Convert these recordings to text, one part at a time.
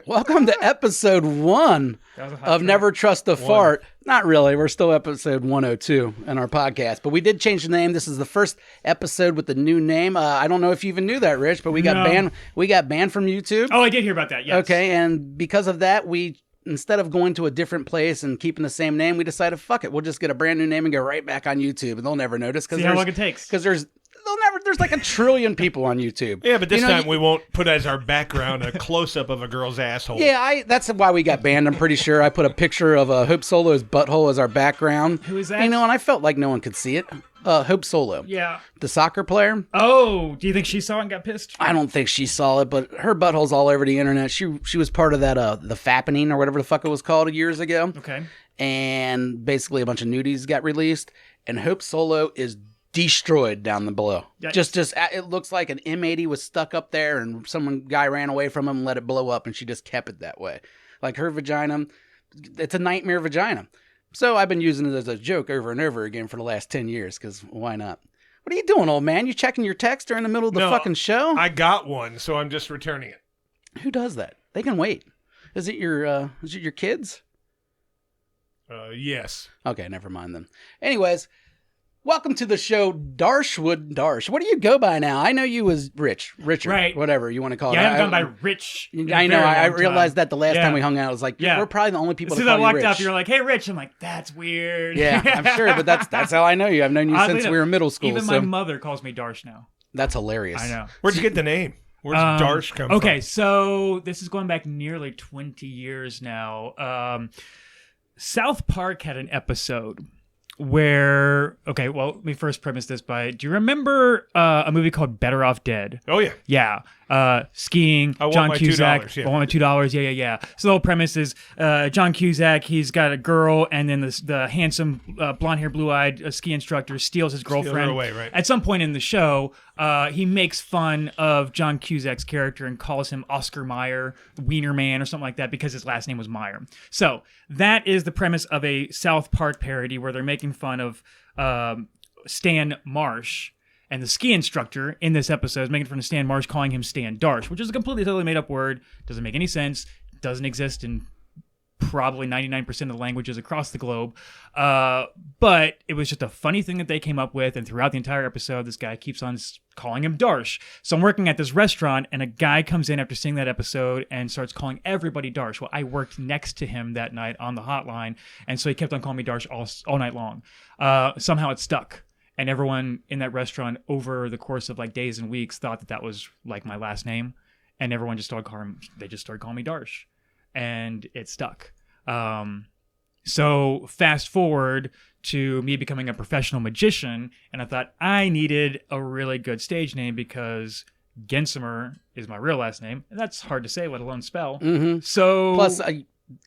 Welcome to episode 1 of Never Trust a Fart. Not really. We're still episode 102 in our podcast, but we did change the name. This is the first episode with the new name. I don't know if you even knew that, Rich, but we got banned. We got banned from YouTube. Oh, I did hear about that. Yes. Okay, and because of that, we instead of going to a different place and keeping the same name, we decided, fuck it, we'll just get a brand new name and go right back on YouTube, and they'll never notice. See how long it takes. Because there's like 1 trillion people on YouTube. Yeah, but this time we won't put as our background a close-up of a girl's asshole. Yeah, that's why we got banned, I'm pretty sure. I put a picture of Hope Solo's butthole as our background. Who is that? And I felt like no one could see it. Hope Solo. Yeah. The soccer player. Oh, do you think she saw it and got pissed? I don't think she saw it, but her butthole's all over the internet. She was part of that, the fappening or whatever the fuck it was called years ago. Okay. And basically a bunch of nudies got released, and Hope Solo is destroyed down the below. Yikes. Just it looks like an M80 was stuck up there and guy ran away from him and let it blow up, and she just kept it that way. Like her vagina, it's a nightmare vagina. So I've been using it as a joke over and over again for the last 10 years, because why not? What are you doing, old man? You checking your text during the middle of the fucking show? I got one, so I'm just returning it. Who does that? They can wait. Is it your kids? Yes. Okay, never mind then. Anyways, welcome to the show, Darshwood Darsh. What do you go by now? I know you as Richard, right? Whatever you want to call it. Yeah, I haven't gone by Rich. I know. I realized that the last time we hung out, I was like, we're probably the only people. As soon as as I walked Rich. up, you were like, "Hey, Rich." I'm like, "That's weird." Yeah, I'm sure, but that's how I know you. I've known you since we were in middle school. Even my mother calls me Darsh now. That's hilarious. I know. Where'd you get the name? Where's Darsh come from? Okay, so this is going back nearly 20 years now. South Park had an episode where, well, let me first premise this by, do you remember a movie called Better Off Dead? Oh, yeah. Yeah. Skiing, John Cusack. $2, yeah. I want my $2. Yeah. So the whole premise is John Cusack, he's got a girl, and then the handsome, blonde-haired, blue-eyed ski instructor steals his girlfriend. Steals her away, right. At some point in the show, he makes fun of John Cusack's character and calls him Oscar Mayer, Wiener Man, or something like that, because his last name was Meyer. So that is the premise of a South Park parody where they're making fun of Stan Marsh. And the ski instructor in this episode is making fun of Stan Marsh, calling him Stan Darsh, which is a completely totally made up word. Doesn't make any sense. Doesn't exist in probably 99% of the languages across the globe. But it was just a funny thing that they came up with. And throughout the entire episode, this guy keeps on calling him Darsh. So I'm working at this restaurant, and a guy comes in after seeing that episode and starts calling everybody Darsh. Well, I worked next to him that night on the hotline, and so he kept on calling me Darsh all night long. Somehow it stuck. And everyone in that restaurant over the course of like days and weeks thought that was like my last name. And everyone just started calling me Darsh. And it stuck. So fast forward to me becoming a professional magician. And I thought I needed a really good stage name because Gensimer is my real last name. And that's hard to say, let alone spell. Mm-hmm. So plus,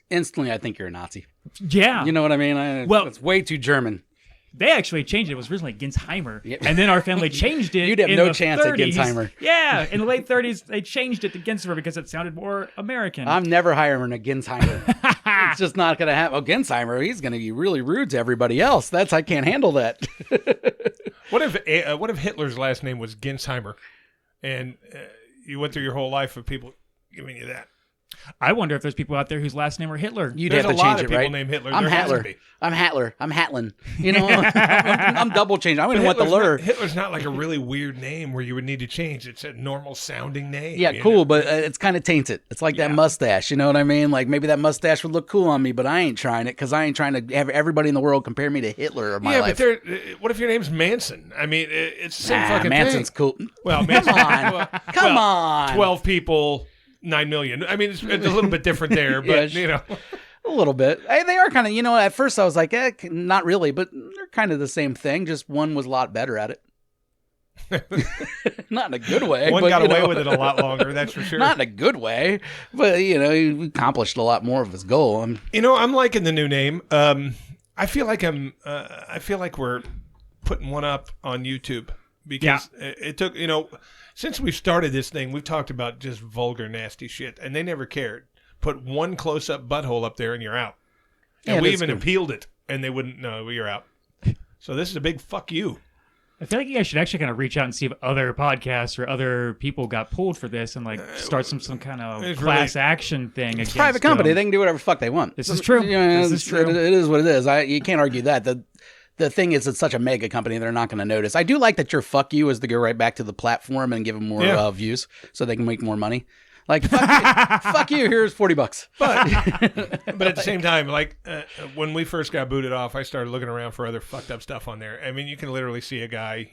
instantly I think you're a Nazi. Yeah. You know what I mean? It's way too German. They actually changed it. It was originally Gensheimer. Yep. And then our family changed it. You'd have no chance 30s. at Gensheimer. Yeah. In the late 30s, they changed it to Gensheimer because it sounded more American. I'm never hiring a Gensheimer. It's just not going to happen. Oh, Gensheimer, he's going to be really rude to everybody else. I can't handle that. What if Hitler's last name was Gensheimer and you went through your whole life of people giving you that? I wonder if there's people out there whose last name are Hitler. You'd have to change it, right? There's a lot of people named Hitler. I'm Hatler. I'm Hatler. I'm Hatlin. You know, I'm double changing. I wouldn't want the lure. Hitler's not like a really weird name where you would need to change. It's a normal sounding name. Yeah, cool, but it's kind of tainted. It's like that mustache. You know what I mean? Like maybe that mustache would look cool on me, but I ain't trying it because I ain't trying to have everybody in the world compare me to Hitler or my life. Yeah, but what if your name's Manson? I mean, it's the same fucking Manson's thing. Cool. Well, Manson, Come on. 12 people. 9 million. I mean, it's a little bit different there, but you know. A little bit. They are kind of, at first I was like, not really, but they're kind of the same thing. Just one was a lot better at it. Not in a good way. One got away with it a lot longer, that's for sure. Not in a good way, but, he accomplished a lot more of his goal. I'm liking the new name. I feel like we're putting one up on YouTube because it took, since we've started this thing, we've talked about just vulgar, nasty shit, and they never cared. Put one close-up butthole up there and you're out. And we even appealed it, and they wouldn't know you're out. So this is a big fuck you. I feel like you guys should actually kind of reach out and see if other podcasts or other people got pulled for this and like start some kind of class action thing. It's a private company. They can do whatever the fuck they want. This is true. This is true. It is what it is. You can't argue that. The thing is, it's such a mega company, they're not going to notice. I do like that your fuck you is to go right back to the platform and give them more views so they can make more money. Like, fuck you, here's $40. But at the same time, like, when we first got booted off, I started looking around for other fucked up stuff on there. I mean, you can literally see a guy,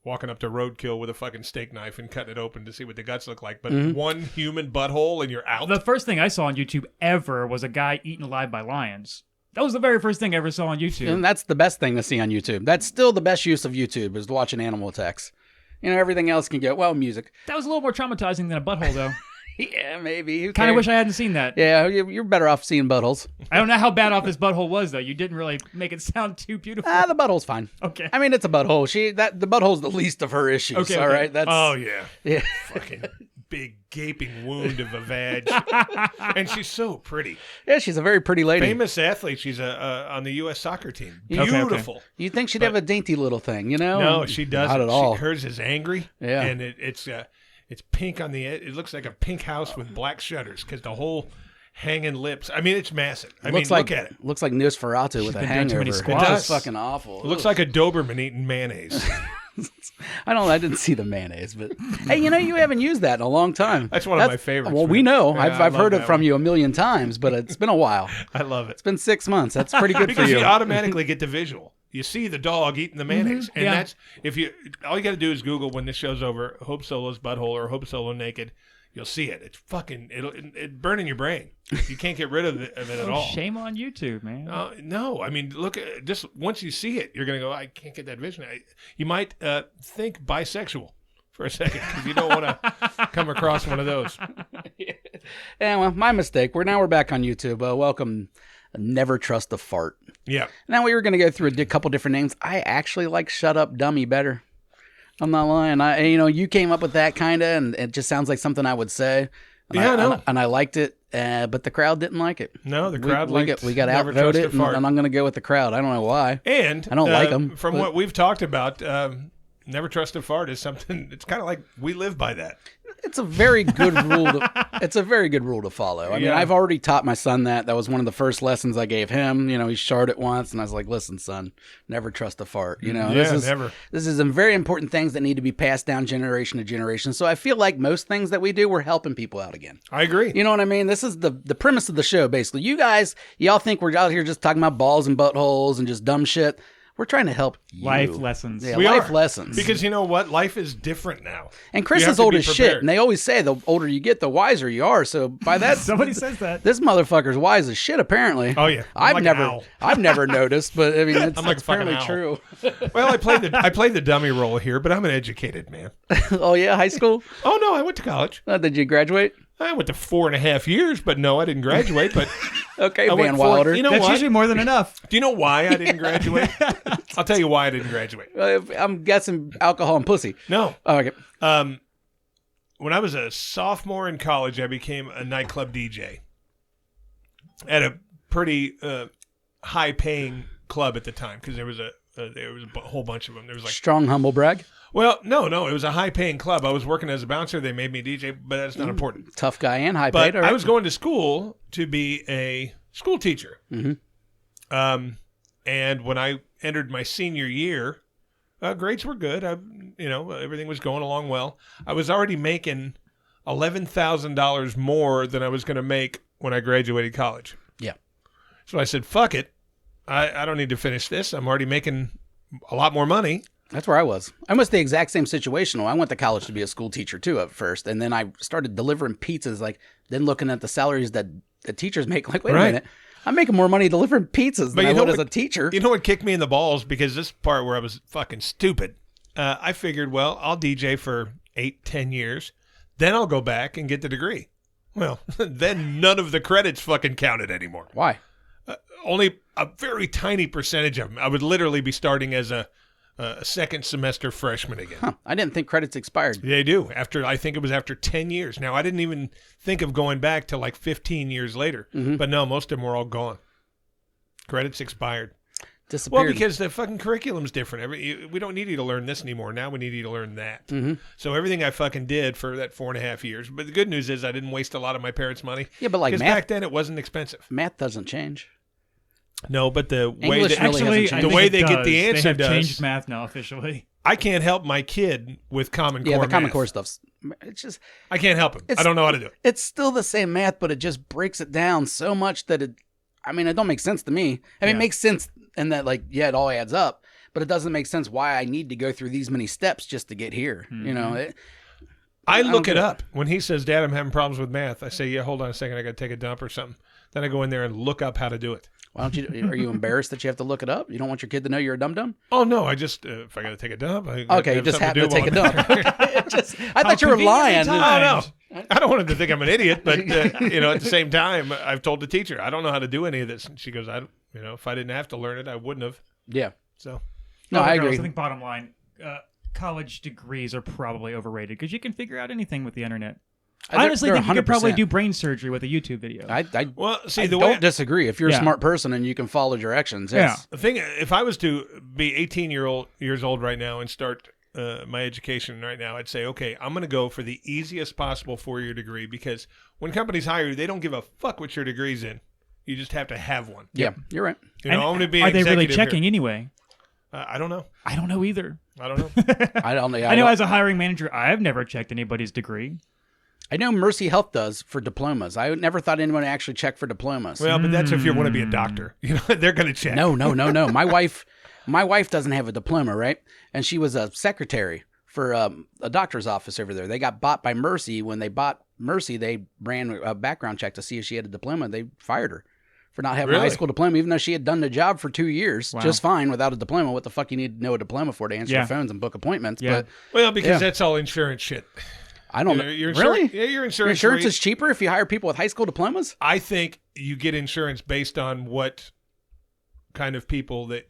walking up to roadkill with a fucking steak knife and cutting it open to see what the guts look like. But one human butthole and you're out. The first thing I saw on YouTube ever was a guy eaten alive by lions. That was the very first thing I ever saw on YouTube. And that's the best thing to see on YouTube. That's still the best use of YouTube, is watching animal attacks. Everything else can get, music. That was a little more traumatizing than a butthole, though. Yeah, maybe. Kind of wish I hadn't seen that. Yeah, you're better off seeing buttholes. I don't know how bad off this butthole was, though. You didn't really make it sound too beautiful. The butthole's fine. Okay. I mean, it's a butthole. The butthole's the least of her issues. Okay. All right. Oh yeah. Yeah. Fucking big gaping wound of a vag, and she's so pretty. Yeah, she's a very pretty lady. Famous athlete. She's on the U.S. soccer team. Beautiful. Okay. You'd think she'd have a dainty little thing, No, she doesn't. Not at all. Hers is angry. Yeah. And it's pink on the edge. It looks like a pink house with black shutters because the whole hanging lips. I mean, it's massive. Look at it. Looks like Nosferatu with a hangover. It does. Fucking awful. It looks like a Doberman eating mayonnaise. I didn't see the mayonnaise, but hey, you haven't used that in a long time. That's one of my favorites. Well, we know. Yeah, I've heard it from you a million times, but it's been a while. I love it. It's been 6 months. That's pretty good because for you. You automatically get the visual. You see the dog eating the mayonnaise, and that's all you got to do is Google when this show's over, Hope Solo's butthole or Hope Solo naked. You'll see it. It's fucking it'll burn in your brain. You can't get rid of it at all. Shame on YouTube, man. No, I mean, look at just once you see it, you're gonna go, I can't get that vision. You might think bisexual for a second because you don't want to come across one of those. Yeah, well, my mistake. We're back on YouTube. Welcome. Never trust a fart. Yeah. Now we were gonna go through a couple different names. I actually like Shut Up Dummy better. I'm not lying. You came up with that kind of, and it just sounds like something I would say. And I liked it, but the crowd didn't like it. No, the crowd liked it. We got outvoted, and I'm going to go with the crowd. I don't know why. And I don't like them. From what we've talked about, never trust a fart is something. It's kind of like we live by that. It's a very good rule. It's a very good rule to follow. I mean, I've already taught my son that. That was one of the first lessons I gave him. He sharted it once, and I was like, "Listen, son, never trust a fart." Never. This is some very important things that need to be passed down generation to generation. So I feel like most things that we do, we're helping people out again. I agree. You know what I mean? This is the premise of the show, basically. You guys, y'all think we're out here just talking about balls and buttholes and just dumb shit. We're trying to help you. Life lessons. Yeah, life lessons. Because you know what? Life is different now. And Chris is old as shit. And they always say the older you get, the wiser you are. So by that, somebody says that. This motherfucker's wise as shit, apparently. Oh yeah. I've never noticed, but I mean, it's apparently true. Well, I played the dummy role here, but I'm an educated man. Oh yeah, high school? Oh no, I went to college. Did you graduate? I went to 4.5 years, but no, I didn't graduate. But okay, Van Wilder. That's usually more than enough. Do you know why I didn't graduate? I'll tell you why I didn't graduate. I'm guessing alcohol and pussy. No. Oh, okay. When I was a sophomore in college, I became a nightclub DJ at a pretty high-paying club at the time because there was a whole bunch of them. There was like strong humble brag. Well, no, it was a high-paying club. I was working as a bouncer. They made me DJ, but that's not important. Tough guy and high-paid. But I was going to school to be a school teacher. Mm-hmm. And when I entered my senior year, grades were good. Everything was going along well. I was already making $11,000 more than I was going to make when I graduated college. Yeah. So I said, fuck it. I don't need to finish this. I'm already making a lot more money. That's where I was. I was the exact same situation. I went to college to be a school teacher too at first, and then I started delivering pizzas. Then looking at the salaries that the teachers make, wait a minute, I'm making more money delivering pizzas than I would as a teacher. You know what kicked me in the balls? Because this part where I was fucking stupid. I figured, well, I'll DJ for 8-10 years, then I'll go back and get the degree. Well, then none of the credits fucking counted anymore. Why? Only a very tiny percentage of them. I would literally be starting as a second semester freshman again. Huh. I didn't think credits expired. They do. I think it was after 10 years. Now, I didn't even think of going back to like 15 years later. Mm-hmm. But no, most of them were all gone. Credits expired. disappeared. Well, because the fucking curriculum's different. We don't need you to learn this anymore. Now we need you to learn that. Mm-hmm. So everything I fucking did for that 4.5 years. But the good news is I didn't waste a lot of my parents' money. Yeah, but like because math, back then it wasn't expensive. math doesn't change. No, but the way English that really hasn't Actually, changed. the way they get the answer they have does. changed math now officially. I can't help my kid with Common Core. Yeah, the Common math. Core stuff's it's just I can't help him. I don't know how to do it. it's still the same math, but it just breaks it down so much that it don't make sense to me. I mean, it makes sense in that it all adds up, but it doesn't make sense why I need to go through these many steps just to get here. Mm-hmm. You know, I look get it it. up. When he says, Dad, I'm having problems with math, I say, yeah, hold on a second. I got to take a dump or something. Then I go in there and look up how to do it. why don't you? Are you embarrassed that you have to look it up? You don't want your kid to know you're a dum dum? Oh, no. I just, if I got to take a dump. Okay, you just happen to take a dump. I How thought you were conveniently lying. timed. Oh, no. I don't want him to think I'm an idiot, but, at the same time, I've told the teacher, I don't know how to do any of this. And she goes, if I didn't have to learn it, I wouldn't have. Yeah. So, No, I Regardless, agree. I think bottom line, college degrees are probably overrated because you can figure out anything with the internet. I honestly they're think you could probably 100%. do brain surgery with a YouTube video. well, see, I the way don't disagree. If you're Yeah. a smart person and you can follow directions, Yeah. the thing, if I was to be 18 years old right now and start my education right now, I'd say, okay, I'm going to go for the easiest possible 4-year degree because when companies hire you, they don't give a fuck what your degree's in. You just have to have one. yeah, you're right. And I'm going to be an are they really executive checking here. anyway? I don't know. I don't know either. I don't know. I don't. I know as a hiring manager, I've never checked anybody's degree. I know Mercy Health does for diplomas. I never thought anyone would actually check for diplomas. Well, but that's if you want to be a doctor. They're going to check. No. My wife doesn't have a diploma, right? And she was a secretary for a doctor's office over there. They got bought by Mercy. When they bought Mercy, they ran a background check to see if she had a diploma. They fired her for not having a high Really? school diploma, even though she had done the job for 2 years just fine without a diploma. What the fuck you need to know a diploma for to answer the phones and book appointments? Yeah. But Well, because Yeah. that's all insurance shit. I don't know. Your Really? Yeah, your Your insurance. insurance rate- is cheaper if you hire people with high school diplomas? I think you get insurance based on what kind of people that.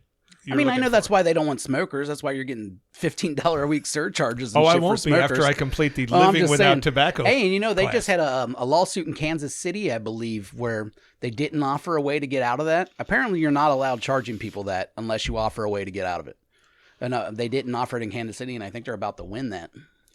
You're I mean, I looking know for. that's why they don't want smokers. That's why you're getting $15 a week surcharges and Oh, shit I won't for be smokers. after I complete the Well, I'm living just without saying, tobacco. Hey, and they class. just had a lawsuit in Kansas City, I believe, where they didn't offer a way to get out of that. Apparently, you're not allowed charging people that unless you offer a way to get out of it. And they didn't offer it in Kansas City, and I think they're about to win that.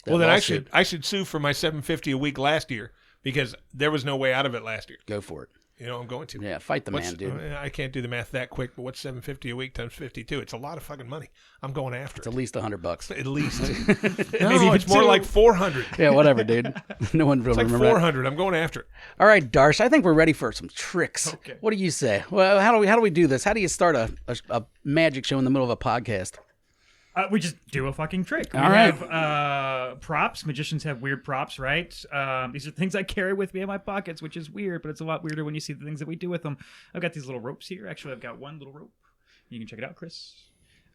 Well, then lawsuit. I should sue for my $750 a week last year because there was no way out of it last year. Go for it. I'm going to. Yeah, fight the man, dude. I can't do the math that quick, but what's $750 a week times 52? It's a lot of fucking money. I'm going after It's it. at least $100. At least. Maybe No, it's even more two. like 400. Yeah, whatever, dude. No one will It's like remember that. 400. I'm going after it. All right, Darsh, I think we're ready for some tricks. Okay. What do you say? Well, how do we do this? How do you start a magic show in the middle of a podcast? We just do a fucking trick. All we right. have props. Magicians have weird props, right? These are things I carry with me in my pockets, which is weird, but it's a lot weirder when you see the things that we do with them. I've got these little ropes here. Actually, I've got one little rope. You can check it out, Chris.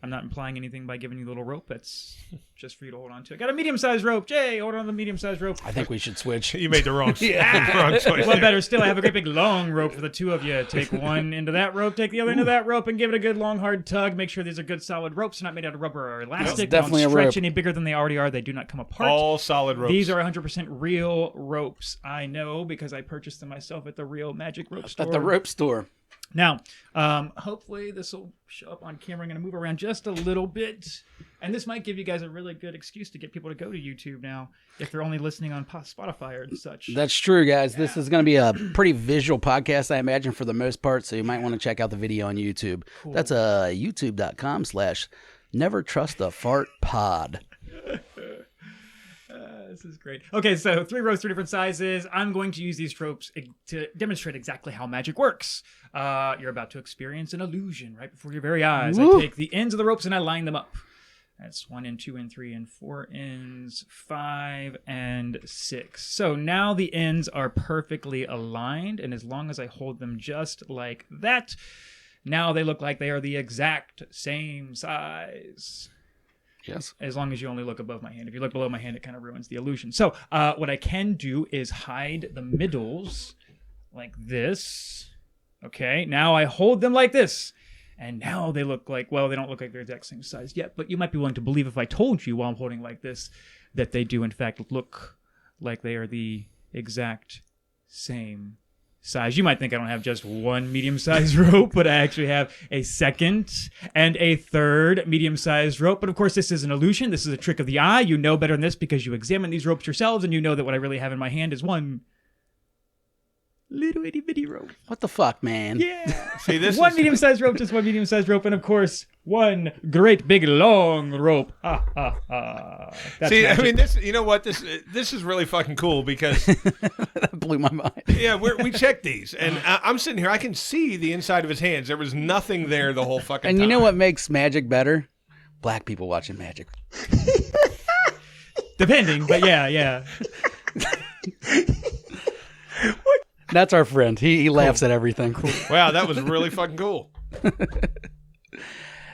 I'm not implying anything by giving you a little rope. That's just for you to hold on to. I got a medium-sized rope. Jay, hold on to the medium-sized rope. I think we should switch. You made the wrong, wrong choice. Well, there. better still, I have a great big long rope for the two of you. Take one into that rope, take the other into that rope, and give it a good long hard tug. Make sure these are good solid ropes. They're not made out of rubber or elastic. They definitely a don't stretch rope. any bigger than they already are. They do not come apart. All solid ropes. These are 100% real ropes. I know because I purchased them myself at the real magic rope store. At the rope store. Now, hopefully this will show up on camera. I'm going to move around just a little bit. And this might give you guys a really good excuse to get people to go to YouTube now if they're only listening on Spotify or such. That's true, guys. This is going to be a pretty visual podcast, I imagine, for the most part. So you might want to check out the video on YouTube. Cool. That's youtube.com/nevertrustafart.pod. This is great. Okay, so 3 ropes, 3 different sizes. I'm going to use these ropes to demonstrate exactly how magic works. You're about to experience an illusion right before your very eyes. Woo. I take the ends of the ropes and I line them up. That's 1 and 2 and 3 and 4 ends, 5 and 6. So now the ends are perfectly aligned, and as long as I hold them just like that, now they look like they are the exact same size. Yes. As long as you only look above my hand. If you look below my hand, it kind of ruins the illusion. So what I can do is hide the middles like this. Okay, now I hold them like this. And now they look like, well, they don't look like they're the exact same size yet, but you might be willing to believe if I told you while I'm holding like this that they do in fact look like they are the exact same size. You might think I don't have just one medium-sized rope, but I actually have a second and a third medium-sized rope. But of course, this is an illusion. This is a trick of the eye. You know better than this because you examine these ropes yourselves, and you know that what I really have in my hand is one little itty bitty rope. What the fuck, man? Yeah. See, this one is medium-sized rope, just one medium-sized rope, and of course, one great big long rope. Ha ha ha. That's See, magic. I mean, this. You know what? This is really fucking cool because That blew my mind. yeah, we checked these, and I'm sitting here. I can see the inside of his hands. There was nothing there the whole fucking And time. you know what makes magic better? Black people watching magic. Depending, but yeah. That's our friend. He laughs at everything. Wow, that was really fucking cool.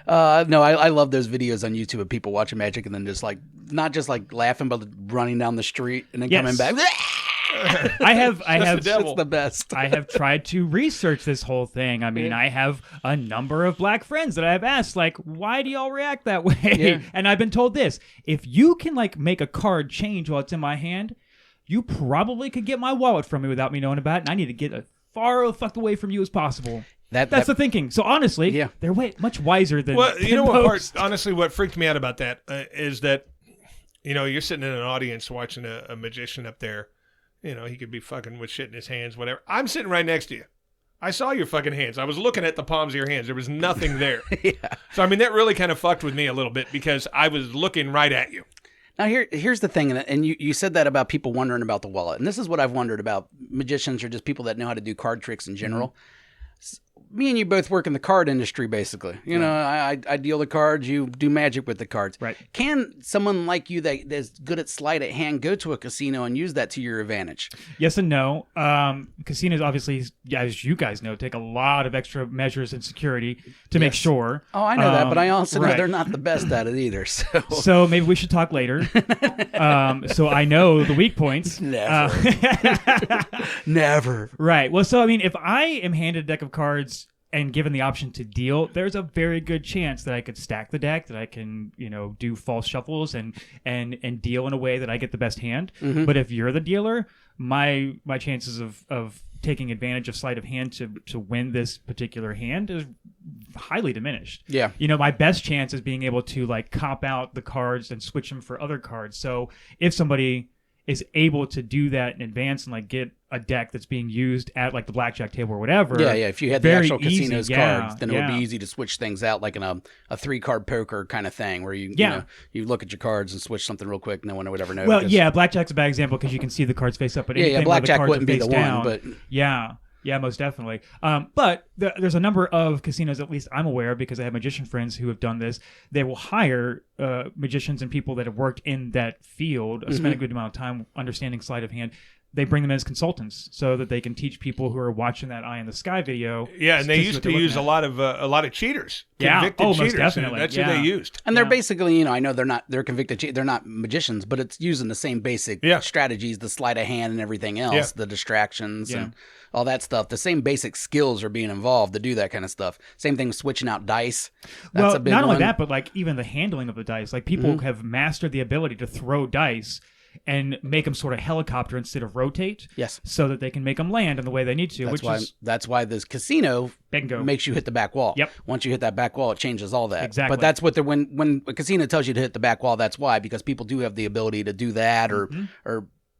No, I love those videos on YouTube of people watching magic and then just like, not just like laughing, but running down the street and then coming back. I have the devil. It's the best. I have tried to research this whole thing. I mean, I have a number of black friends that I've asked, like, why do y'all react that way? Yeah. And I've been told this: if you can like make a card change while it's in my hand, you probably could get my wallet from me without me knowing about it. And I need to get as far the fuck away from you as possible. That's the thinking. So honestly, Yeah. they're much wiser than. Well, you than know what most. part? Honestly, what freaked me out about that is that, you know, you're sitting in an audience watching a magician up there. You know, he could be fucking with shit in his hands, whatever. I'm sitting right next to you. I saw your fucking hands. I was looking at the palms of your hands. There was nothing there. Yeah. So, I mean, that really kind of fucked with me a little bit because I was looking right at you. Now here's the thing, and you said that about people wondering about the wallet, and this is what I've wondered about magicians or just people that know how to do card tricks in general. Me and you both work in the card industry, basically. You know, I deal the cards, you do magic with the cards. Right. Can someone like you that's good at sleight of hand go to a casino and use that to your advantage? Yes and no. Casinos, obviously, as you guys know, take a lot of extra measures and security to make sure. Oh, I know that, but I also know right. they're not the best at it either. So, So maybe we should talk later. So I know the weak points. Never. Never. Right. Well, so I mean, if I am handed a deck of cards and given the option to deal, there's a very good chance that I could stack the deck, that I can, do false shuffles and deal in a way that I get the best hand. Mm-hmm. But if you're the dealer, my chances of taking advantage of sleight of hand to win this particular hand is highly diminished. Yeah. My best chance is being able to like cop out the cards and switch them for other cards. So if somebody is able to do that in advance and like get a deck that's being used at like the blackjack table or whatever. Yeah. If you had the very actual easy. casino's Yeah, cards, then it would be easy to switch things out, like in a 3-card poker kind of thing, where you look at your cards and swch something real quick. No one would ever know. Well, yeah, blackjack's a bad example because you can see the cards face up. But anything blackjack where the cards wouldn't are be the face down, one, but Yeah, most definitely. But there's a number of casinos, at least I'm aware, because I have magician friends who have done this. They will hire magicians and people that have worked in that field, spent a good amount of time understanding sleight of hand. They bring them in as consultants so that they can teach people who are watching that Eye in the Sky video. Yeah, and they see used what to they're use looking a lot of cheaters. Yeah. Convicted Most cheaters. definitely. That's who they used. And they're basically, I know they're convicted, they're not magicians, but it's using the same basic strategies, the sleight of hand and everything else, the distractions and all that stuff. The same basic skills are being involved to do that kind of stuff. Same thing with switching out dice. That's a big not one. only that, but like even the handling of the dice. Like people have mastered the ability to throw dice and make them sort of helicopter instead of rotate. Yes. So that they can make them land in the way they need to. That's why this casino Bingo. makes you hit the back wall. Yep. Once you hit that back wall, it changes all that. Exactly. But that's what when a casino tells you to hit the back wall, that's why, because people do have the ability to do that or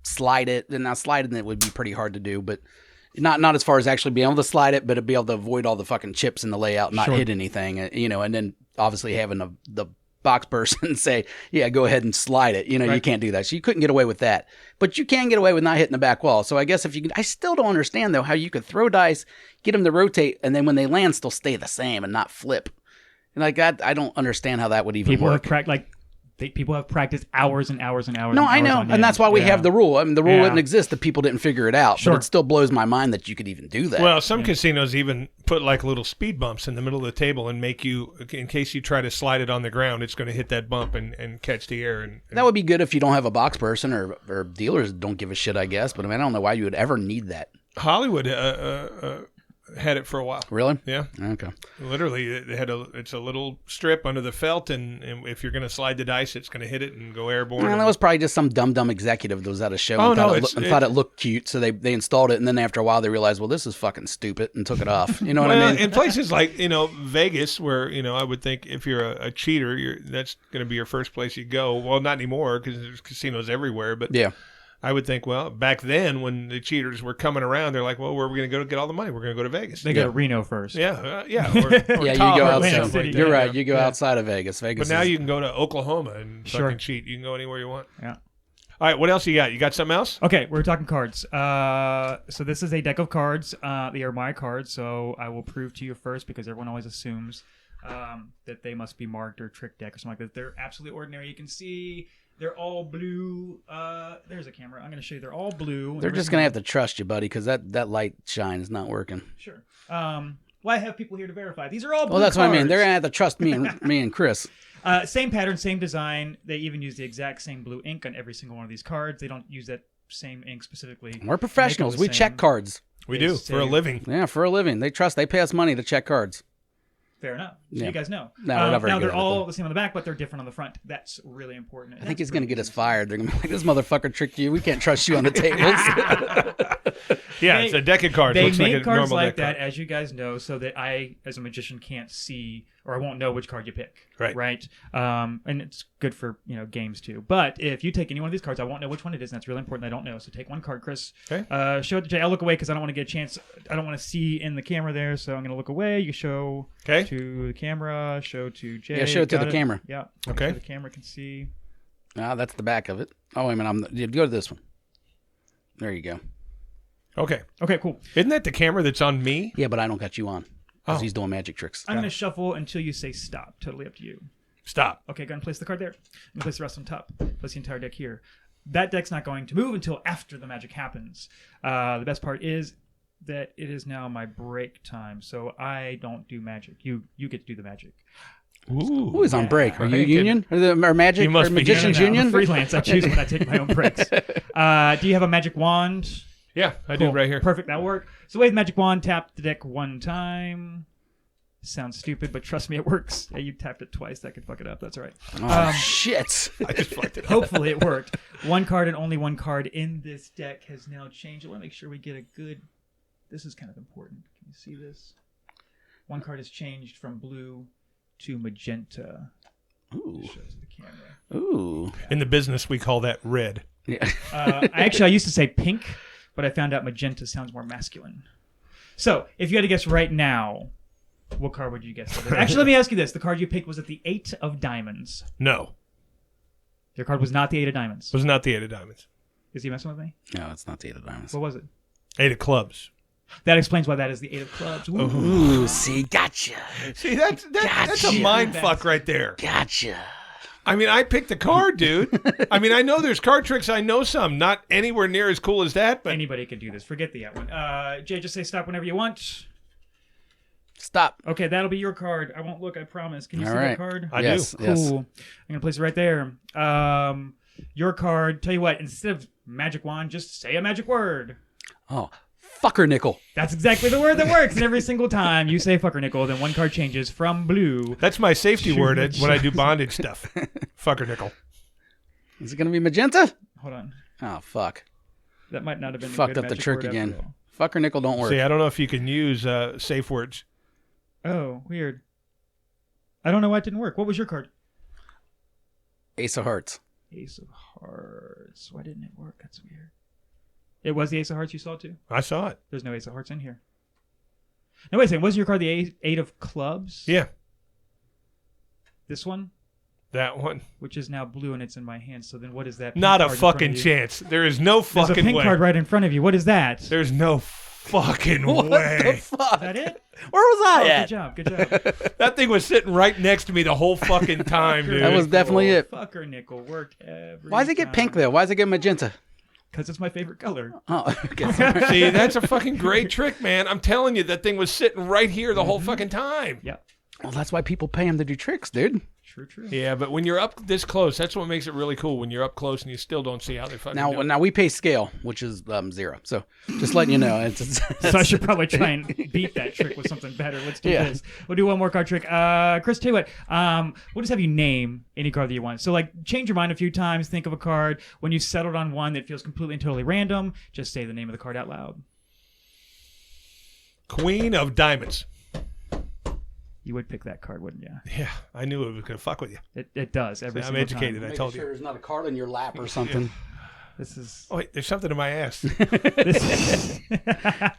slide it. And now sliding it would be pretty hard to do, but not as far as actually being able to slide it, but to be able to avoid all the fucking chips in the layout, not hit anything, and then obviously having the box person say, yeah, go ahead and slide it. You can't do that. So you couldn't get away with that. But you can get away with not hitting the back wall. So I guess I still don't understand, though, how you could throw dice, get them to rotate, and then when they land, still stay the same and not flip. And like that, I don't understand how that would even work. People have practiced hours and hours and hours. No, I know. And that's why we have the rule. I mean, the rule wouldn't exist if people didn't figure it out. Sure. But it still blows my mind that you could even do that. Well, some casinos even put like little speed bumps in the middle of the table and make you, in case you try to slide it on the ground, it's going to hit that bump and catch the air. And that would be good if you don't have a box person or dealers don't give a shit, I guess. But I don't know why you would ever need that. Hollywood had it for a while. Really? Yeah. Okay. Literally, it's a little strip under the felt, and if you're going to slide the dice, it's going to hit it and go airborne. And that was probably just some dumb executive that was at a show and thought it looked cute, so they installed it, and then after a while they realized, well, this is fucking stupid, and took it off. You know what I mean? In places like Vegas, where I would think if you're a cheater, that's going to be your first place you go. Well, not anymore because there's casinos everywhere, but yeah. I would think, well, back then when the cheaters were coming around, they're like, well, where are we going to go to get all the money? We're going to go to Vegas. They go to Reno first. Yeah, yeah. Or you go outside. City. You're right. You go outside of Vegas. But now you can go to Oklahoma and fucking cheat. You can go anywhere you want. Yeah. All right, what else you got? You got something else? Okay, we're talking cards. So this is a deck of cards. They are my cards, so I will prove to you first because everyone always assumes that they must be marked or trick deck or something like that. They're absolutely ordinary. You can see they're all blue. There's a camera. I'm going to show you. They're all blue. They're just going to have to trust you, buddy, because that light shine is not working. Sure. Well, I have people here to verify. These are all blue Well, that's cards. what I mean. They're going to have to trust me and Chris. Same pattern, same design. They even use the exact same blue ink on every single one of these cards. They don't use that same ink specifically. We're professionals. We check cards. We do for a living. Yeah, for a living. They pay us money to check cards. Fair enough. So you guys know. No, now they're all the same on the back, but they're different on the front. That's really important. I think he's going to get us fired. They're going to be like, this motherfucker tricked you. We can't trust you on the tables. Yeah, it's a deck of cards. They Looks make like a cards normal like deck that, as you guys know, so that I, as a magician, can't see or I won't know which card you pick. Right. And it's good for games too. But if you take any one of these cards, I won't know which one it is, and that's really important. I don't know. So take one card, Chris. Okay. Show it to Jay. I'll look away because I don't want to get a chance. I don't want to see in the camera there, so I'm going to look away. You show to the camera. Show to Jay. Yeah, show it to the camera. Yeah. Okay. So the camera can see. That's the back of it. Oh, wait a minute. Go to this one. There you go. Okay, cool. Isn't that the camera that's on me? Yeah, but I don't got you on because he's doing magic tricks. I'm going to shuffle until you say stop. Totally up to you. Stop. Okay, go ahead and place the card there. I'm going to place the rest on top. Place the entire deck here. That deck's not going to move until after the magic happens. The best part is that it is now my break time, so I don't do magic. You get to do the magic. Ooh. Who is on break? Are you union? Or magic? Or magician's union? I'm freelance. I choose when I take my own breaks. Do you have a magic wand? Yeah, I do right here. Perfect, that'll work. So wave magic wand, tap the deck one time. Sounds stupid, but trust me, it works. Hey, you tapped it twice. That could fuck it up. That's all right. Oh, shit. I just fucked it up. Hopefully it worked. One card and only one card in this deck has now changed. I want to make sure we get a good... This is kind of important. Can you see this? One card has changed from blue to magenta. Ooh. Shows the camera. Ooh. In the business, we call that red. Yeah. I used to say pink, but I found out magenta sounds more masculine. So, if you had to guess right now, what card would you guess? Actually, let me ask you this. The card you picked, was it the 8 of diamonds? No. Your card was not the 8 of diamonds. It was not the 8 of diamonds. Is he messing with me? No, it's not the 8 of diamonds. What was it? 8 of clubs. That explains why that is the 8 of clubs. Ooh, see, gotcha. See, that's a mind fuck right there. Gotcha. I mean, I picked the card, dude. I mean, I know there's card tricks. I know some. Not anywhere near as cool as that, but... Anybody can do this. Forget the one. Jay, just say stop whenever you want. Stop. Okay, that'll be your card. I won't look, I promise. Can you see that card? I do. Cool. Yes. I'm going to place it right there. Your card, tell you what, instead of magic wand, just say a magic word. Oh, fucker nickel. That's exactly the word that works. And every single time you say fucker nickel, then one card changes from blue. That's my safety word when I do bondage stuff. Fucker nickel. Is it going to be magenta? Hold on. Oh, fuck. That might not have been a Fucked good up the magic trick word again. after all. Fucker nickel don't work. See, I don't know if you can use safe words. Oh, weird. I don't know why it didn't work. What was your card? Ace of hearts. Ace of hearts. Why didn't it work? That's weird. It was the Ace of Hearts you saw too? I saw it. There's no Ace of Hearts in here. No, wait a second. Wasn't your card the Eight of Clubs? Yeah. This one? That one. Which is now blue and it's in my hand. So then what is that? Not a card in front fucking of you? chance. There is no fucking way. There's a pink card right in front of you. What is that? There's no fucking What way. the fuck? Is that it? Where was I Oh, at? good job. Good job. That thing was sitting right next to me the whole fucking time, dude. That was definitely it. Fucker nickel worked every Why does it get pink though? Why does it get magenta? Because it's my favorite color. Oh, okay. Sorry. See, that's a fucking great trick, man. I'm telling you, that thing was sitting right here the whole fucking time. Yep. Well, that's why people pay him to do tricks, dude. True. Yeah, but when you're up this close, that's what makes it really cool. When you're up close and you still don't see how they fucking do it. Now we pay scale, which is 0. So just letting you know. So I should probably try and beat that trick with something better. Let's do this. We'll do one more card trick. Chris, tell you what. We'll just have you name any card that you want. So like, change your mind a few times. Think of a card. When you've settled on one that feels completely and totally random, just say the name of the card out loud. Queen of Diamonds. You would pick that card, wouldn't you? Yeah, I knew it was going to fuck with you. It does. Every I'm single educated. time. I told sure you. there's not a card in your lap or something. This is. Oh, wait, there's something in my ass.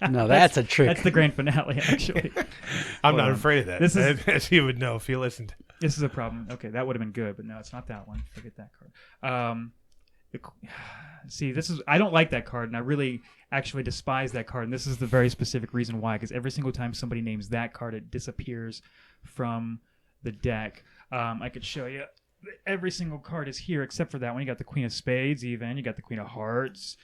No, that's a trick. That's the grand finale, actually. I'm not afraid of that. This is- as you would know if you listened. This is a problem. Okay, that would have been good, but no, it's not that one. Forget that card. See, I don't like that card, and I really actually despise that card, and this is the very specific reason why, because every single time somebody names that card, it disappears from the deck. I could show you. Every single card is here except for that one. You got the Queen of Spades even. You got the Queen of Hearts.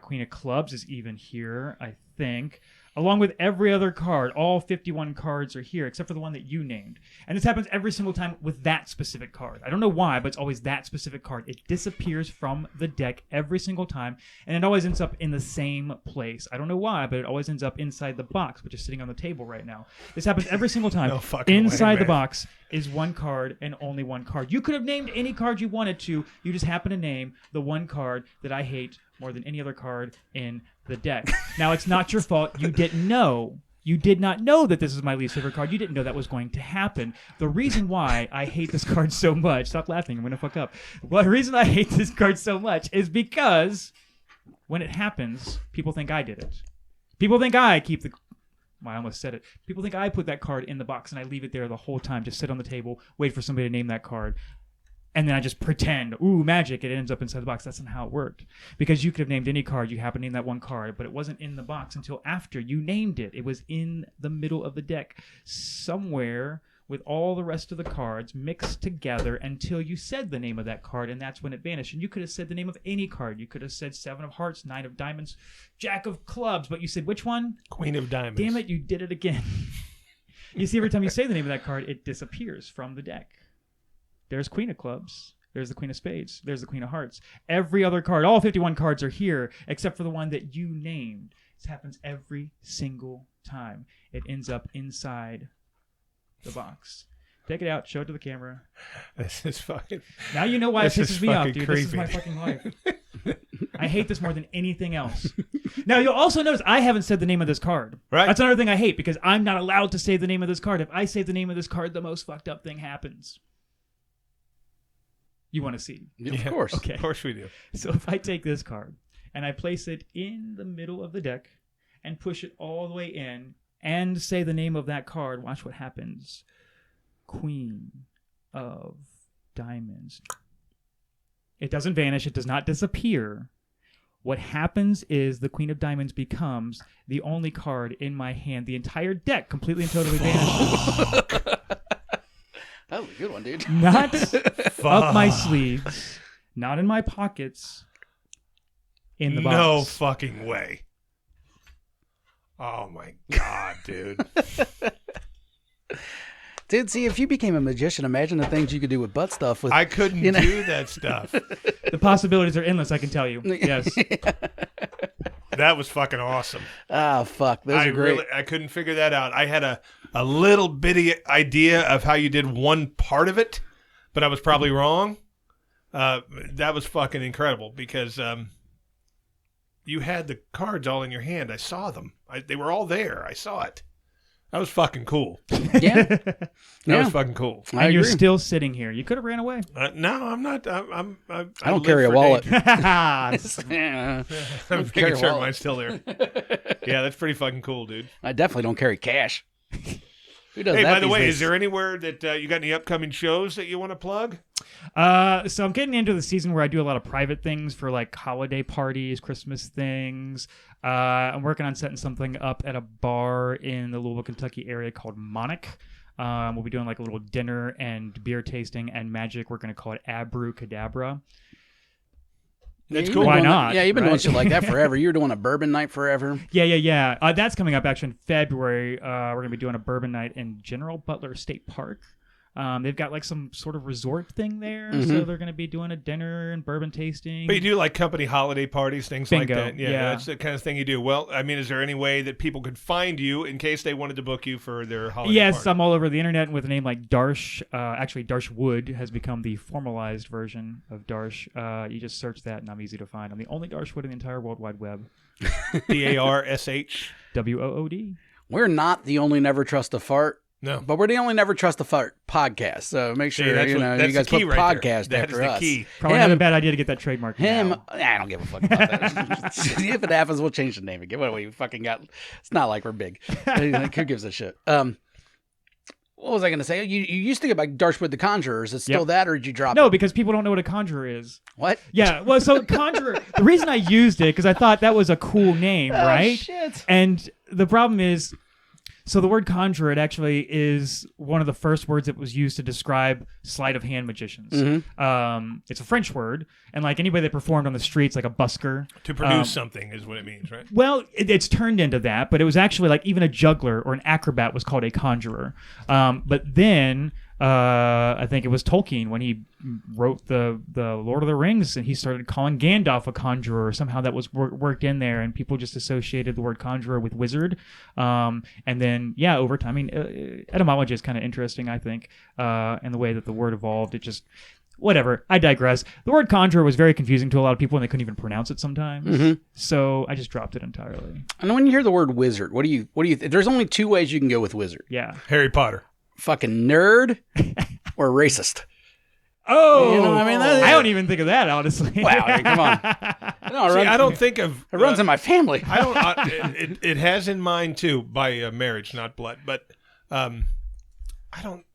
Queen of Clubs is even here, I think. Along with every other card, all 51 cards are here except for the one that you named. And this happens every single time with that specific card. I don't know why, but it's always that specific card. It disappears from the deck every single time, and it always ends up in the same place. I don't know why, but it always ends up inside the box, which is sitting on the table right now. This happens every single time. No fucking Inside way, the man. box is one card and only one card. You could have named any card you wanted to. You just happen to name the one card that I hate more than any other card in the deck. Now, it's not your fault. You didn't know. You did not know that this is my least favorite card. You didn't know that was going to happen. The reason why I hate this card so much... Stop laughing. I'm going to fuck up. Well, the reason I hate this card so much is because when it happens, people think I did it. People think I keep the... Well, I almost said it. People think I put that card in the box and I leave it there the whole time. Just sit on the table, wait for somebody to name that card. And then I just pretend, ooh, magic, it ends up inside the box. That's not how it worked. Because you could have named any card. You happened to name that one card, but it wasn't in the box until after you named it. It was in the middle of the deck somewhere with all the rest of the cards mixed together until you said the name of that card, and that's when it vanished. And you could have said the name of any card. You could have said 7 of Hearts, 9 of Diamonds, Jack of Clubs, but you said which one? Queen of Diamonds. Damn it, you did it again. You see, every time you say the name of that card, it disappears from the deck. There's Queen of Clubs. There's the Queen of Spades. There's the Queen of Hearts. Every other card, all 51 cards are here, except for the one that you named. This happens every single time. It ends up inside the box. Take it out. Show it to the camera. This is fucking... Now you know why it This pisses is me off, fucking dude. creepy. This is my fucking life. I hate this more than anything else. Now, you'll also notice I haven't said the name of this card. Right. That's another thing I hate, because I'm not allowed to say the name of this card. If I say the name of this card, the most fucked up thing happens. You want to see? Of course. Okay. Of course we do. So if I take this card and I place it in the middle of the deck and push it all the way in and say the name of that card, watch what happens. Queen of Diamonds. It doesn't vanish. It does not disappear. What happens is the Queen of Diamonds becomes the only card in my hand. The entire deck completely and totally vanishes. That was a good one, dude. Not up my sleeves, not in my pockets, in the box. No fucking way. Oh my God, dude. Dude, see, if you became a magician, imagine the things you could do with butt stuff. With I couldn't do that stuff. The possibilities are endless, I can tell you. Yes. That was fucking awesome. Ah, fuck. Those are great. I couldn't figure that out. I had a little bitty idea of how you did one part of it, but I was probably wrong. That was fucking incredible because you had the cards all in your hand. I saw them. They were all there. I saw it. That was fucking cool. Yeah. That was fucking cool. I And you're agree. still sitting here. You could have ran away. No, I'm not. I don't live carry a for wallet. danger. Yeah. I'm Carry making a sure wallet. mine's still there. Yeah, that's pretty fucking cool, dude. I definitely don't carry cash. Who does Hey, that by the these way, days? is there anywhere that you got any upcoming shows that you want to plug? So I'm getting into the season where I do a lot of private things for like holiday parties, Christmas things. I'm working on setting something up at a bar in the Louisville, Kentucky area called Monarch. We'll be doing like a little dinner and beer tasting and magic. We're going to call it Abracadabra. That's you've cool. been Why doing not, Yeah, you've been doing right? shit like that forever. You were doing a bourbon night forever. Yeah. That's coming up actually in February. We're going to be doing a bourbon night in General Butler State Park. They've got like some sort of resort thing there, so they're going to be doing a dinner and bourbon tasting. But you do like company holiday parties, things Bingo, like that. Yeah, yeah. that's the kind of thing you do. Well, I mean, is there any way that people could find you in case they wanted to book you for their holiday Yes, party? I'm all over the internet with a name like Darsh. Actually, Darshwood has become the formalized version of Darsh. You just search that, and I'm easy to find. I'm the only Darshwood in the entire World Wide Web. DARSH? WOOD. We're not the only Never Trust a Fart. No. But we're the only Never Trust a Fart podcast. So make sure that's you what- know you that's guys the key put right there. podcast That after is the us. key. Probably not a bad idea to get that trademark. Him, now. I don't give a fuck about that. If it happens, we'll change the name again. What we fucking got? It's not like we're big. Like, who gives a shit? What was I going to say? You used to get by Darshwood the Conjurer. Is it still Yep. that, or did you drop No, it? because people don't know what a conjurer is. What? Yeah, well, so conjurer. The reason I used it because I thought that was a cool name, right? Oh, shit. And the problem is, so the word conjurer, it actually is one of the first words that was used to describe sleight of hand magicians. It's a French word, and like anybody that performed on the streets, like a busker. To produce something is what it means, right? Well, it's turned into that, but it was actually like even a juggler or an acrobat was called a conjurer. But then I think it was Tolkien when he wrote the Lord of the Rings, and he started calling Gandalf a conjurer. Somehow that was worked in there, and people just associated the word conjurer with wizard. And then, yeah, over time, I mean, etymology is kind of interesting, I think, and the way that the word evolved. It just, whatever. I digress. The word conjurer was very confusing to a lot of people, and they couldn't even pronounce it sometimes. So I just dropped it entirely. And when you hear the word wizard, what do you? There's only two ways you can go with wizard: Yeah. Harry Potter. fucking nerd or racist. Oh, You know what I mean? I don't even think of that, honestly. Wow, I mean, come on. No, See, I don't think of... It runs in my family. I don't. It has in mind too by marriage, not blood. But I don't.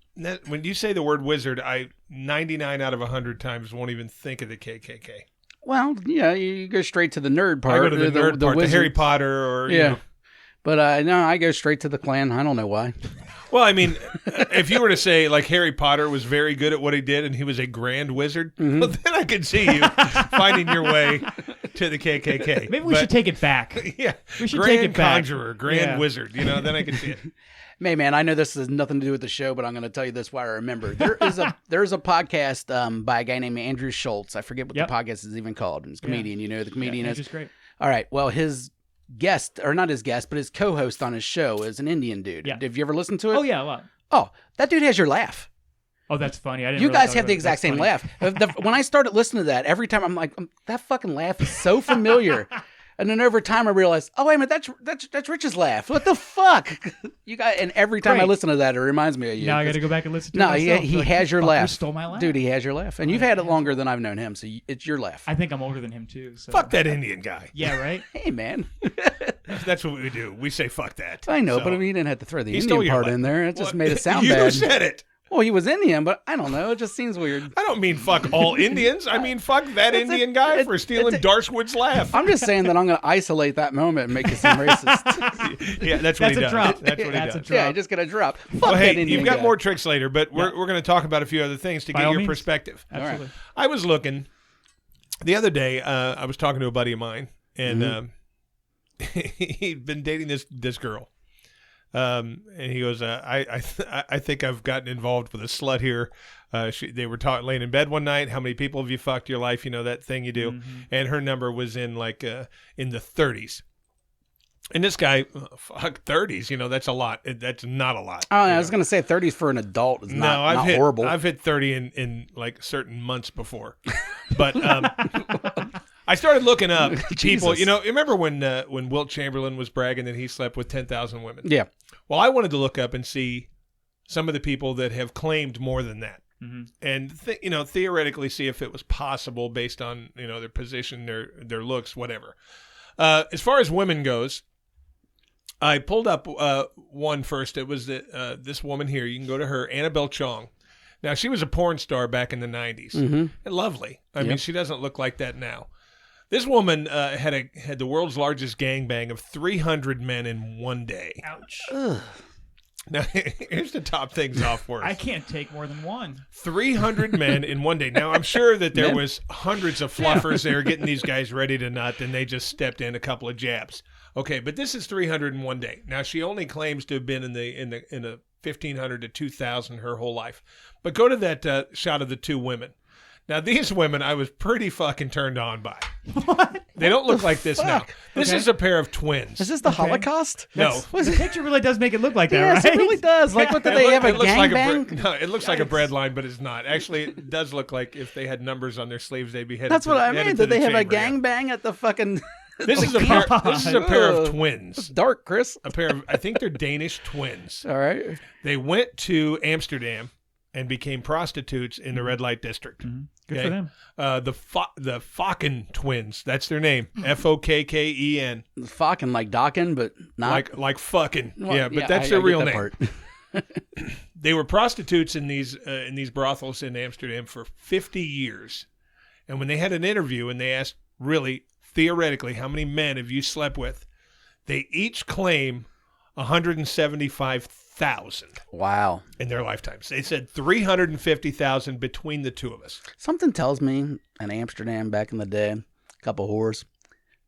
When you say the word wizard, I 99 out of 100 times won't even think of the KKK. Well, yeah, you go straight to the nerd part. I go to the nerd part, the wizard. Harry Potter, or you Yeah. know. But no, I go straight to the Klan. I don't know why. Well, I mean, if you were to say like Harry Potter was very good at what he did and he was a grand wizard, well, then I could see you finding your way to the KKK. Maybe we should take it back. Yeah, We should grand take it back. conjurer, grand Yeah. wizard. You know, then I could see it. Hey man, I know this has nothing to do with the show, but I'm going to tell you this why I remember. There's a podcast by a guy named Andrew Schultz. I forget what Yep. the podcast is even called. He's a comedian. You know who the comedian Yeah, is. Andrew's great. All right. Well, his guest, or not his guest, but his co-host on his show is an Indian dude. Yeah. Have you ever listened to it? Oh, yeah, a lot. Oh, that dude has your laugh. Oh, that's funny. I didn't You realize guys that have the was- exact that's same funny. laugh. When I started listening to that, every time I'm like, that fucking laugh is so familiar. And then over time I realized, oh wait a minute, that's Rich's laugh. What the fuck? You got, and every time I Great. listen to that, it reminds me of you. Now I got to go back and listen to No, it he myself. Like, has your fucker laugh. Stole my laugh. Dude, he has your laugh. And you've had it longer than I've known him, so it's your laugh. I think I'm older than him, too. So. Fuck that Indian guy. Yeah, right? Hey, man. That's what we do. We say fuck that. I know, So, but I mean, you didn't have to throw the he stole Indian your part laugh. in there. It just What? made it sound you bad. said it. Well, he was Indian, but I don't know. It just seems weird. I don't mean fuck all Indians. I mean fuck that Indian guy for stealing Darshwood's laugh. I'm just saying that I'm going to isolate that moment and make it seem racist. Yeah, that's what That's he a does. drop. That's what he That's a does. drop. Yeah, just going to drop. Fuck Well, that hey, Indian you've got guy. more tricks later, but we're going to talk about a few other things to By get all your means. perspective. Absolutely. I was looking the other day. I was talking to a buddy of mine, and he'd been dating this girl. And he goes, I think I've gotten involved with a slut here. They were laying in bed one night. How many people have you fucked your life? You know, that thing you do. And her number was in like in the 30s. And this guy, fuck 30s. You know, that's a lot. That's not a lot. I you was know? going to say 30s for an adult is not, I've not hit, horrible. I've hit 30 in like certain months before, but I started looking up people. Jesus. You know, remember when Wilt Chamberlain was bragging that he slept with 10,000 women? Yeah. Well, I wanted to look up and see some of the people that have claimed more than that, and theoretically see if it was possible based on their position, their looks, whatever. As far as women goes. I pulled up one first. It was this woman here. You can go to her, Annabelle Chong. Now, she was a porn star back in the 90s. And lovely. I mean, she doesn't look like that now. This woman had the world's largest gangbang of 300 men in one day. Ouch. Ugh. Now, here's to top things off for us. I can't take more than one. 300 men in one day. Now, I'm sure that there was hundreds of fluffers there getting these guys ready to nut, and they just stepped in a couple of jabs. Okay, but this is 300 in one day. Now, she only claims to have been in the 1,500 to 2,000 her whole life. But go to that shot of the two women. Now, these women I was pretty fucking turned on by. What? They don't look like this now. This is a pair of twins. Is this the Holocaust? No. The picture really does make it look like that, Yes, right? it really does. Like, what, did they have a gangbang? No, it looks like a bread line, but it's not. Actually, it does look like if they had numbers on their sleeves, they'd be headed That's to, what I mean. Did they have a chamber, gangbang at the fucking... This is a pair of twins. It's dark, Chris. A pair of, I think they're Danish twins. All right. They went to Amsterdam and became prostitutes in the red light district. Mm-hmm. Good for them. The Fokken twins. That's their name. Fokken. Fucking like docking, but not like fucking. Well, yeah, but that's their real name. Part. They were prostitutes in these brothels in Amsterdam for 50 years. And when they had an interview and they asked, really, theoretically, how many men have you slept with? They each claim 175,000. Wow. In their lifetimes. They said 350,000 between the two of us. Something tells me in Amsterdam back in the day, a couple whores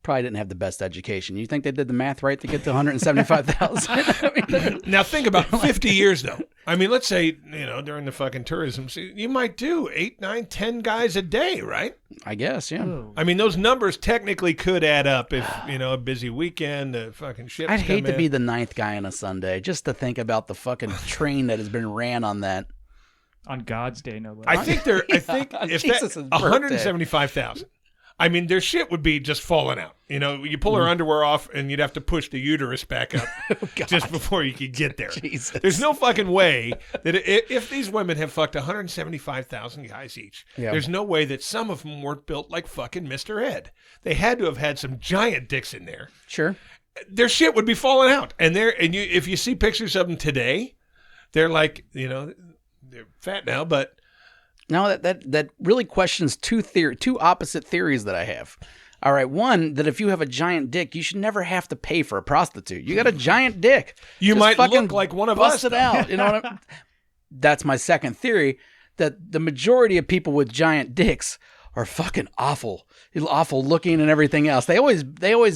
probably didn't have the best education. You think they did the math right to get to 175,000? Now think about 50 years though. I mean, let's say, during the fucking tourism season, you might do 8, 9, 10 guys a day, right? I guess, yeah. Oh. I mean, those numbers technically could add up if, a busy weekend, the fucking ships I'd hate come to be in. the 9th guy on a Sunday, just to think about the fucking train that has been ran on that. On God's day, no less. I think if Jesus' that birthday. 175,000. I mean, their shit would be just falling out. You pull her underwear off, and you'd have to push the uterus back up just before you could get there. Jesus. There's no fucking way that if these women have fucked 175,000 guys each, there's no way that some of them weren't built like fucking Mr. Ed. They had to have had some giant dicks in there. Sure. Their shit would be falling out, if you see pictures of them today, they're like, they're fat now, but. Now that really questions two opposite theories that I have. All right, one, that if you have a giant dick, you should never have to pay for a prostitute. You got a giant dick. You Just might fucking look like one of bust us. it out. You know what That's my second theory, that the majority of people with giant dicks are fucking awful looking and everything else. They always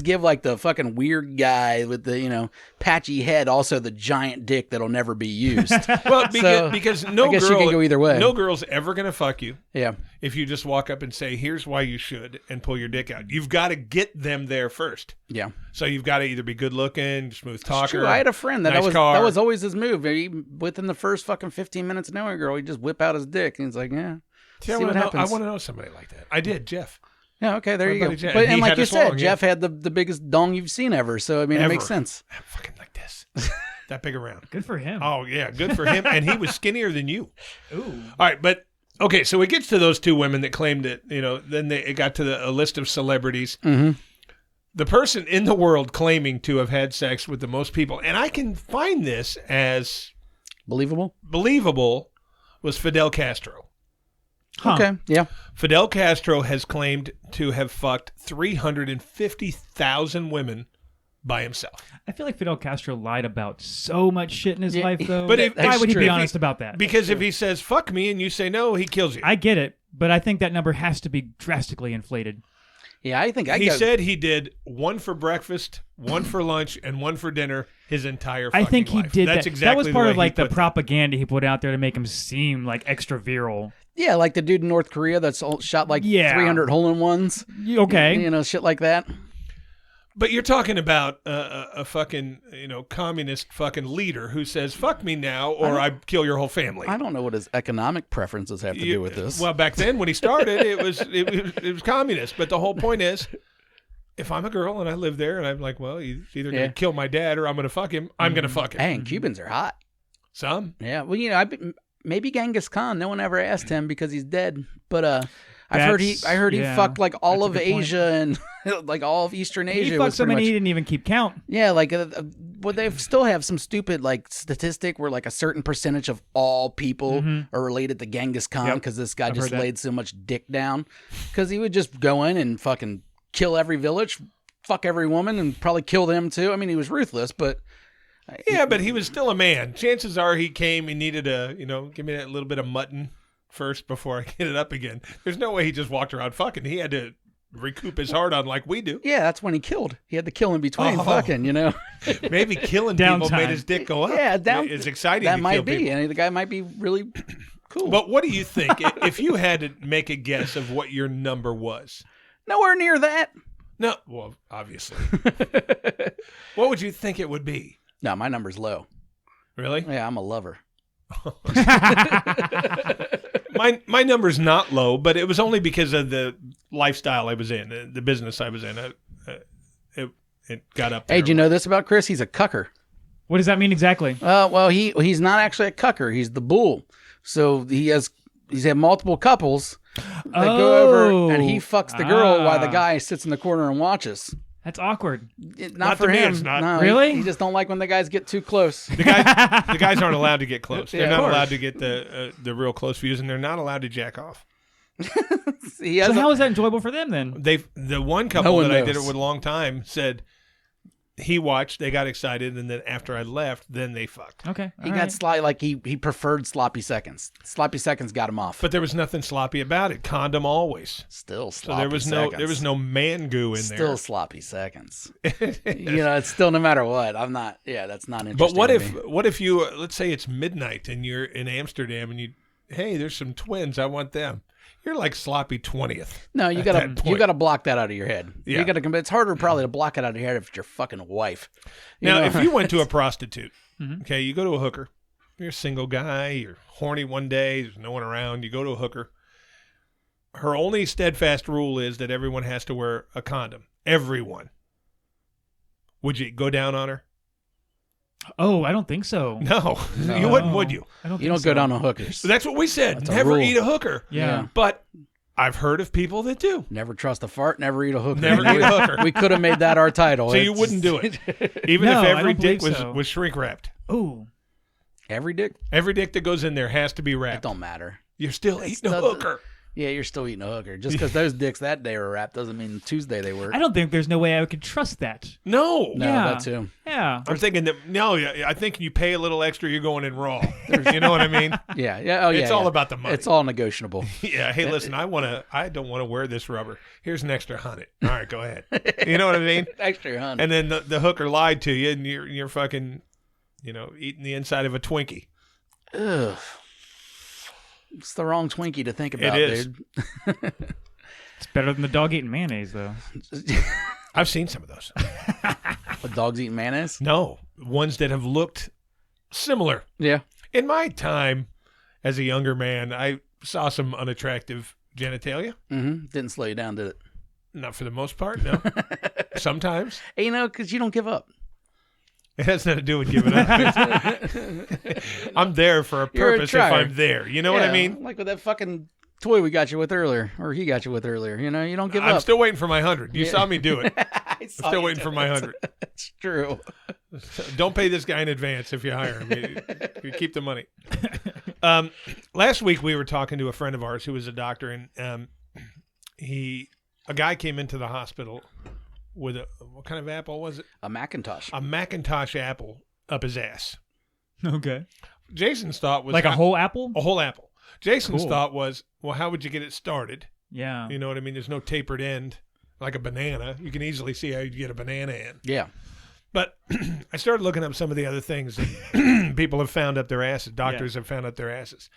give like the fucking weird guy with the, patchy head also the giant dick that'll never be used. Well, because no I guess girl, you can go either way. No girl's ever going to fuck you. Yeah. If you just walk up and say, here's why you should, and pull your dick out. You've got to get them there first. Yeah. So you've got to either be good looking, smooth talker. True. I had a friend that nice car. that was always his move. Within the first fucking 15 minutes of knowing a girl, he'd just whip out his dick and he's like, yeah. See, I want to know somebody like that. I did, Jeff. Yeah, okay, there My you go. buddy Jeff. But, He and like had you us said, long, Jeff had the biggest dong you've seen ever. So, I mean, it makes sense. I'm fucking like this. That big around. Good for him. Oh, yeah, good for him. And he was skinnier than you. Ooh. All right, but, okay, so it gets to those two women that claimed it, then it got to a list of celebrities. Mm-hmm. The person in the world claiming to have had sex with the most people, and I can find this as believable was Fidel Castro. Huh. Okay, yeah. Fidel Castro has claimed to have fucked 350,000 women by himself. I feel like Fidel Castro lied about so much shit in his life, though. But why would he true. be honest about that? Because if he says, fuck me, and you say no, he kills you. I get it, but I think that number has to be drastically inflated. Yeah, I think he said he did one for breakfast, one for lunch, and one for dinner his entire fucking I think he life. did That's that. Exactly that was part of like the put propaganda he put out there to make him seem like extra virile. Yeah, like the dude in North Korea that's shot like Yeah. 300 hole-in-ones. Okay. Shit like that. But you're talking about a fucking, communist fucking leader who says, fuck me now, or I kill your whole family. I don't know what his economic preferences have to do with this. Well, back then when he started, it was communist. But the whole point is, if I'm a girl and I live there and I'm like, well, he's either going to kill my dad or I'm going to fuck him, I'm going to fuck him. Hey, and Cubans are hot. Some. Yeah, well, maybe Genghis Khan. No one ever asked him because he's dead. But I heard he fucked like all of Asia and like all of Eastern Asia. He fucked so many he didn't even keep count. Yeah, like they still have some stupid like statistic where like a certain percentage of all people are related to Genghis Khan because this guy just laid so much dick down because he would just go in and fucking kill every village, fuck every woman, and probably kill them too. I mean, he was ruthless, but Yeah, but he was still a man. Chances are he came, he needed give me that little bit of mutton first before I get it up again. There's no way he just walked around fucking. He had to recoup his heart on like we do. Yeah, that's when he killed. He had to kill in between fucking, Maybe killing people made his dick go up. Yeah, it's exciting that to might kill be. people. And the guy might be really cool. But what do you think? If you had to make a guess of what your number was? Nowhere near that. No, well, obviously. What would you think it would be? No, my number's low. Really? Yeah, I'm a lover. My number's not low, but it was only because of the lifestyle I was in, the business I was in. It got up there. Hey, do you know this about Chris? He's a cucker. What does that mean exactly? Well, he's not actually a cucker. He's the bull. So he's had multiple couples that go over, and he fucks the girl while the guy sits in the corner and watches. That's awkward. Not for to me, him. it's not. No, Really? He just don't like when the guys get too close. The guys aren't allowed to get close. They're Yeah, not of allowed to get the real close views, and they're not allowed to jack off. He has So how is that enjoyable for them then? The one couple one that I did knows. it with a long time said he watched, they got excited, and then after I left, then they fucked. Okay. he all got right. sly like he preferred sloppy seconds. Sloppy seconds got him off. But there was nothing sloppy about it. Condom always. Still So sloppy seconds. there was no man goo in Still there. sloppy seconds. It's still no matter what. I'm not. Yeah, that's not interesting. But to me. what if you let's say it's midnight and you're in Amsterdam and hey, there's some twins, I want them. You're like sloppy 20th. No, you at gotta that point. block that out of your head. Yeah. You gotta. It's harder probably to block it out of your head if it's your fucking wife. Now, if you went to a prostitute, okay, you go to a hooker. You're a single guy. You're horny one day. There's no one around. You go to a hooker. Her only steadfast rule is that everyone has to wear a condom. Everyone. Would you go down on her? Oh, I don't think so. No, you wouldn't, would you? I don't. you think don't so. go down on hookers. So that's what we said. That's a Never rule. eat a hooker. Yeah. But I've heard of people that do. Never trust a fart. Never eat a hooker. Never eat a hooker. We could have made that our title. So you wouldn't do it, even No, if I every don't dick believe so. was shrink wrapped. Ooh. Every dick. Every dick that goes in there has to be It wrapped. don't matter. You're still eating a not- hooker. Yeah, you're still eating a hooker. Just because those dicks that day were wrapped doesn't mean Tuesday they were. I don't think there's no way I could trust that. No. No, Yeah. that too. Yeah. I'm thinking that, no, I think you pay a little extra, you're going in raw. You know what I mean? Yeah, yeah. Oh, yeah. It's all yeah. about the money. It's all negotiable. Yeah. Hey, listen, I don't want to wear this rubber. Here's an extra 100. All right, go ahead. You know what I mean? Extra, hun. And then the hooker lied to you, and you're fucking, eating the inside of a Twinkie. Ugh. It's the wrong Twinkie to think about, is. dude. It's better than the dog eating mayonnaise, though. I've seen some of those. What, dogs eating mayonnaise? No, ones that have looked similar. Yeah. In my time as a younger man, I saw some unattractive genitalia. Mm-hmm. Didn't slow you down, did it? Not for the most part, no. Sometimes. Hey, because you don't give up. It has nothing to do with giving up. I'm there for a You're a purpose if trier. I'm there. You know what I Yeah, mean? Like with that fucking toy we got you with earlier, or he got you with earlier. You don't give I'm up. still waiting for my 100. You saw me do it. I'm Still waiting for my 100. It's true. Don't pay this guy in advance if you hire him. You keep the money. Last week we were talking to a friend of ours who was a doctor, and a guy came into the hospital with what kind of apple was it? A Macintosh. A Macintosh apple up his ass. Okay. Jason's thought was Like a whole apple? a whole apple. Jason's Cool. thought was, well, how would you get it started? Yeah. You know what I mean? There's no tapered end like a banana. You can easily see how you get a banana in. Yeah. But I started looking up some of the other things that people have found up their asses. Doctors have found up their asses.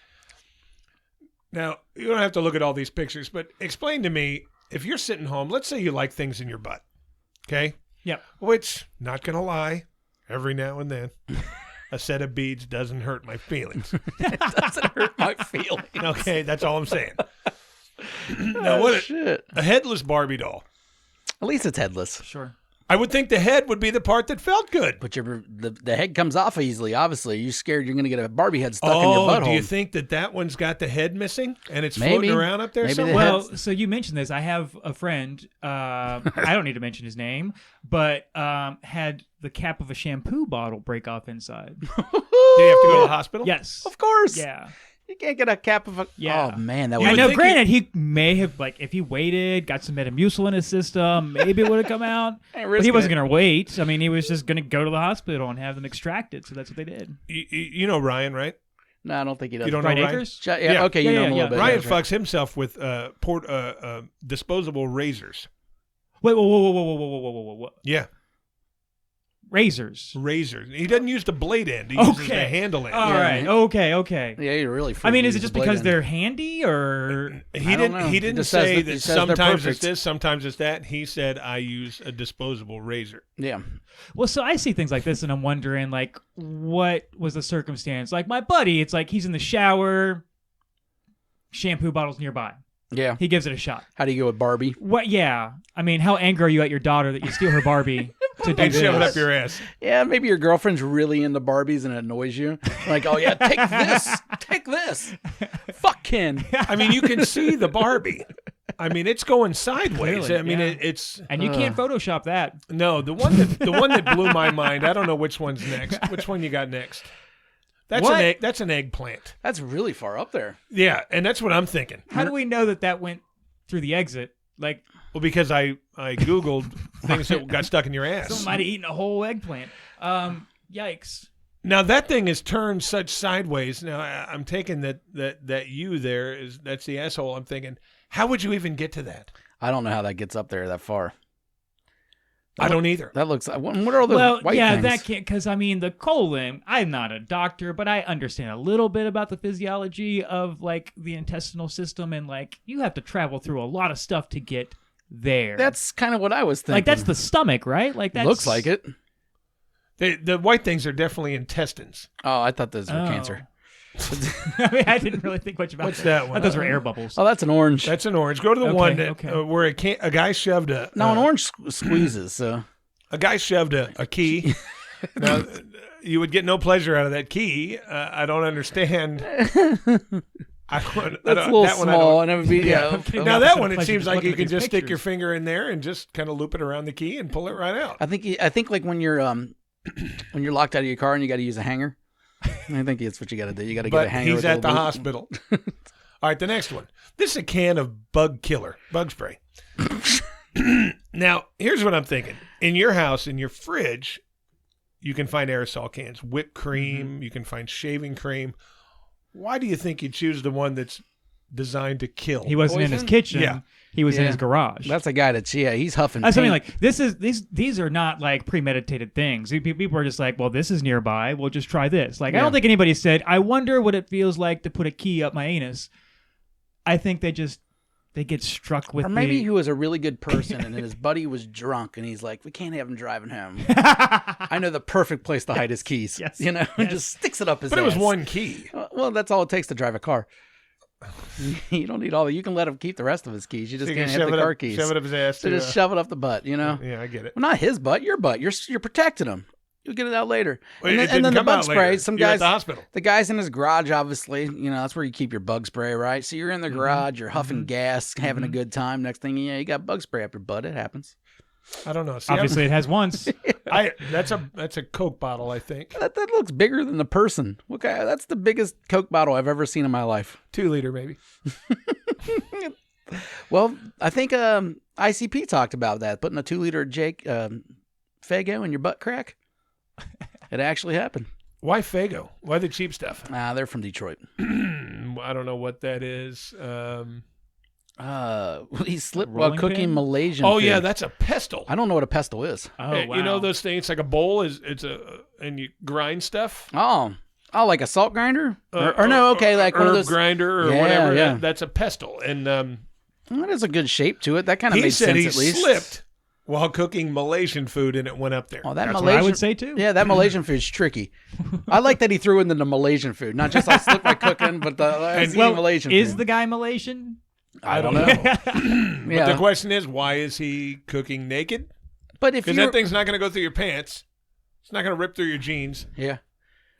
Now, you don't have to look at all these pictures, but explain to me, if you're sitting home, let's say you like things in your butt, okay? Yep. Which, not going to lie, every now and then, a set of beads doesn't hurt my feelings. Doesn't hurt my feelings. Okay, that's all I'm saying. Now, what Shit. a headless Barbie doll. At least it's headless. Sure. I would think the head would be the part that felt good. But the head comes off easily, obviously. You're scared you're going to get a Barbie head stuck in your butthole. Do you think that one's got the head missing and it's Maybe. floating around up there Maybe somewhere? the Well, heads- so you mentioned this. I have a friend, I don't need to mention his name, but had the cap of a shampoo bottle break off inside. Do you have to go to the hospital? Yes. Of course. Yeah. You can't get a cap of a... Yeah. Oh, man, that I would... know, granted, he may have, like, if he waited, got some Metamucil in his system, maybe it would have come out. But he wasn't going to wait. I mean, he was just going to go to the hospital and have them extract it, so that's what they did. You know Ryan, right? No, I don't think he does. You don't know Ryan Ryan? Akers? Yeah, okay, you know him a little bit. Ryan That's right. fucks himself with disposable razors. Wait, whoa. Yeah. Razors. He doesn't use the blade end. He uses the handle end. All right. Okay. Yeah, you're really free. I mean, to is it use just the blade because end. they're handy, or He don't know. didn't just say says that he says they're sometimes it's perfect. this, sometimes it's that. He said, I use a disposable razor. Yeah. well, so I see things like this, and I'm wondering, like, what was the circumstance? Like my buddy, it's like he's in the shower, shampoo bottles nearby. Yeah. He gives it a shot. How do you go with Barbie? What? Yeah. I mean, how angry are you at your daughter that you steal her Barbie to do And shove it this? up your ass. Yeah, maybe your girlfriend's really into Barbies and it annoys you. Like, oh yeah, take this. Fuck Ken. I mean, you can see the Barbie. I mean, it's going sideways. Clearly, I mean, yeah. it's And you can't Photoshop that. no the one that blew my mind. I don't know which one's next. Which one you got next? That's What? an egg. That's an eggplant. That's really far up there. Yeah, and that's what I'm thinking. How do we know that went through the exit? Like, Well, because I googled things that got stuck in your ass. someone might have eaten a whole eggplant. Yikes. Now that thing is turned such sideways. Now I'm taking that you there that's the asshole. I'm thinking, how would you even get to that? I don't know how that gets up there that far. I don't either. That looks. What are all those Well, white yeah, things? that can't, because I mean, the colon, I'm not a doctor, but I understand a little bit about the physiology of like the intestinal system, and like you have to travel through a lot of stuff to get there. That's kind of what I was thinking. like that's the stomach, right? Like that looks like it. The white things are definitely intestines. Oh, I thought those were cancer. I mean, I didn't really think much about What's that one? I thought those were air bubbles. Oh, that's an orange. That's an orange. Go to the Okay, one that okay. where a guy shoved a no, an orange squeezes. So a guy shoved a key. Now, you would get no pleasure out of that key. I don't understand. that's a little that one I small, don't- and it would be Now that Opposite one, of it pleasure, seems just like looking you at can these just stick your pictures. finger in there and just kind of loop it around the key and pull it right out. I think like when you're locked out of your car and you got to use a hanger. I think that's what you got to do. You got to get a But hanger. he's with a at the little loop. hospital. All right, the next one. This is a can of bug spray. Now, here's what I'm thinking. In your house, in your fridge, you can find aerosol cans, whipped cream, you can find shaving cream. Why do you think you choose the one that's designed to kill? He wasn't in his Poison? kitchen. Yeah. He was in Yeah. his garage. That's a guy that's he's huffing. That's something paint. like these are not like premeditated things. People are just like, well, this is nearby. We'll just try this. Like I don't think anybody said, I wonder what it feels like to put a key up my anus. I think they get struck with. Or maybe he was a really good person and then his buddy was drunk and he's like, we can't have him driving home. I know the perfect place to hide his keys. Yes. You know, and just sticks it up his But ass. it was one key. Well, that's all it takes to drive a car. You don't need all you can let him keep the rest of his keys. You just So you can't can have the car up, keys. shove it up his ass. So just shove it up the butt, you know? Yeah, I get it. Well, not his butt, your butt. You're protecting him. You'll get it out later. Well, and it then, and didn't then the come bug out spray, later. some You're at guys the hospital. The guy's in his garage, obviously. You know, that's where you keep your bug spray, right? So you're in the garage, you're huffing gas, having a good time. Next thing you know, you got bug spray up your butt. It happens. I don't know. See, Obviously, it has once. that's a Coke bottle, I think. That looks bigger than the person. Okay, that's the biggest Coke bottle I've ever seen in my life. 2 liter, maybe. Well, I think ICP talked about that, putting a 2-liter Faygo in your butt crack. It actually happened. Why Faygo? Why the cheap stuff? They're from Detroit. I don't know what that is. He slipped while Rolling cooking pin? Malaysian Oh food. yeah, that's a pestle. I don't know what a pestle is. Oh, wow. You know those things? It's like a bowl. And you grind stuff. Oh, like a salt grinder? Or no, okay, like one of herb those. grinder or Yeah, whatever. yeah. That's a pestle. And Well, that is a good shape to it. That kind of he made said sense he at least. slipped while cooking Malaysian food, and it went up there. Oh, that That's Malaysian. what I would say too. Yeah, that Malaysian food's tricky. I like that he threw in the Malaysian food, not just I slipped by cooking, but the Malaysian is food. the guy Malaysian? I don't know. But Yeah, the question is, why is he cooking naked? but if Because you that thing's not going to go through your pants. It's not going to rip through your jeans yeah,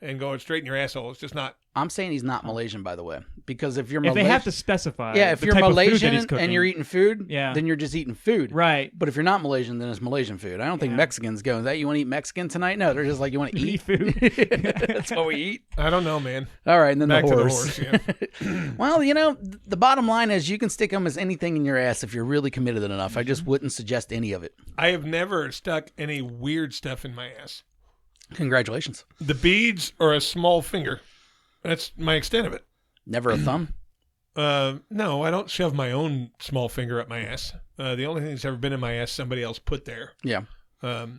and go straight in your asshole. It's just not. I'm saying he's not Malaysian, by the way, because if you're If Malaysian, they have to specify, if the you're type of food that Malaysian he's and cooking. you're eating food, Yeah. then you're just eating food. Right. But if you're not Malaysian, then it's Malaysian food. I don't think Mexicans go, "That you want to eat Mexican tonight?" No, they're just like, "You want to eat food." That's what we eat. I don't know, man. All right, and then Back the to horse. the horse, yeah. Well, the bottom line is you can stick them as anything in your ass if you're really committed enough. I just wouldn't suggest any of it. I have never stuck any weird stuff in my ass. Congratulations. The beads are a small finger. That's my extent of it. Never a thumb? No, I don't shove my own small finger up my ass. The only thing that's ever been in my ass, somebody else put there. Yeah.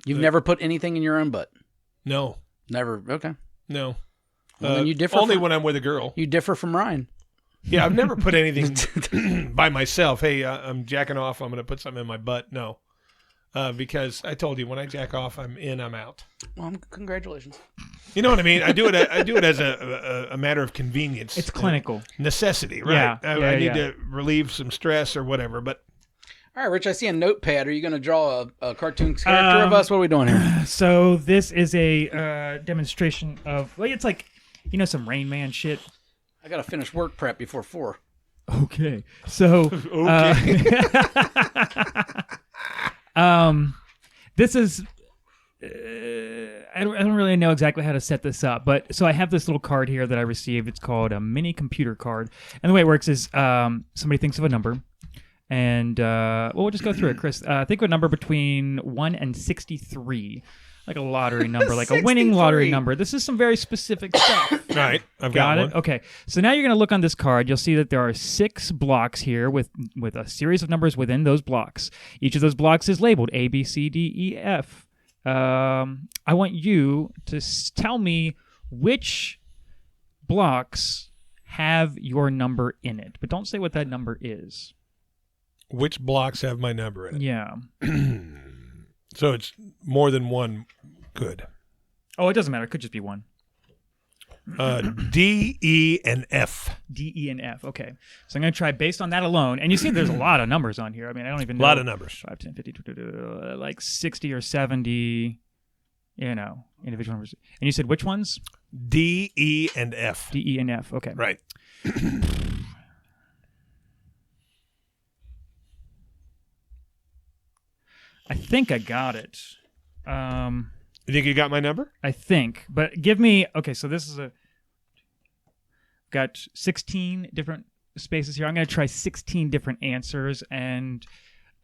You've never put anything in your own butt? No. Never. Okay. No. Well, then you differ. Only when I'm with a girl. You differ from Ryan. Yeah, I've never put anything by myself. Hey, I'm jacking off. I'm going to put something in my butt. No. Because I told you, when I jack off, I'm in, I'm out. Well, congratulations. You know what I mean? I do it as a matter of convenience. It's clinical. Necessity, right? Yeah, I need to relieve some stress or whatever, but... All right, Rich, I see a notepad. Are you going to draw a cartoon character of us? What are we doing here? So this is a demonstration of, it's like, some Rain Man shit. I got to finish work prep before 4. Okay. So... this is... I don't really know exactly how to set this up, but so I have this little card here that I received. It's called a mini computer card, and the way it works is somebody thinks of a number, and we'll just go through it. Chris, think of a number between 1 and 63, like a lottery number, like a winning lottery number. This is some very specific stuff. All right, I've got it. one. Okay, so now you're going to look on this card. You'll see that there are 6 blocks here with a series of numbers within those blocks. Each of those blocks is labeled A, B, C, D, E, F. I want you to tell me which blocks have your number in it, but don't say what that number is. Which blocks have my number in it? Yeah. So it's more than one. Good. Oh, it doesn't matter. It could just be one. D, E, and F. D, E, and F. Okay. So I'm going to try based on that alone. And you see there's a lot of numbers on here. I mean, I don't even know. A lot of numbers. 5, 10, 50, like 60 or 70, individual numbers. And you said which ones? D, E, and F. D, E, and F. Okay. Right. I think I got it. You think you got my number? I think, but give me. Okay, so this is got 16 different spaces here. I'm going to try 16 different answers, and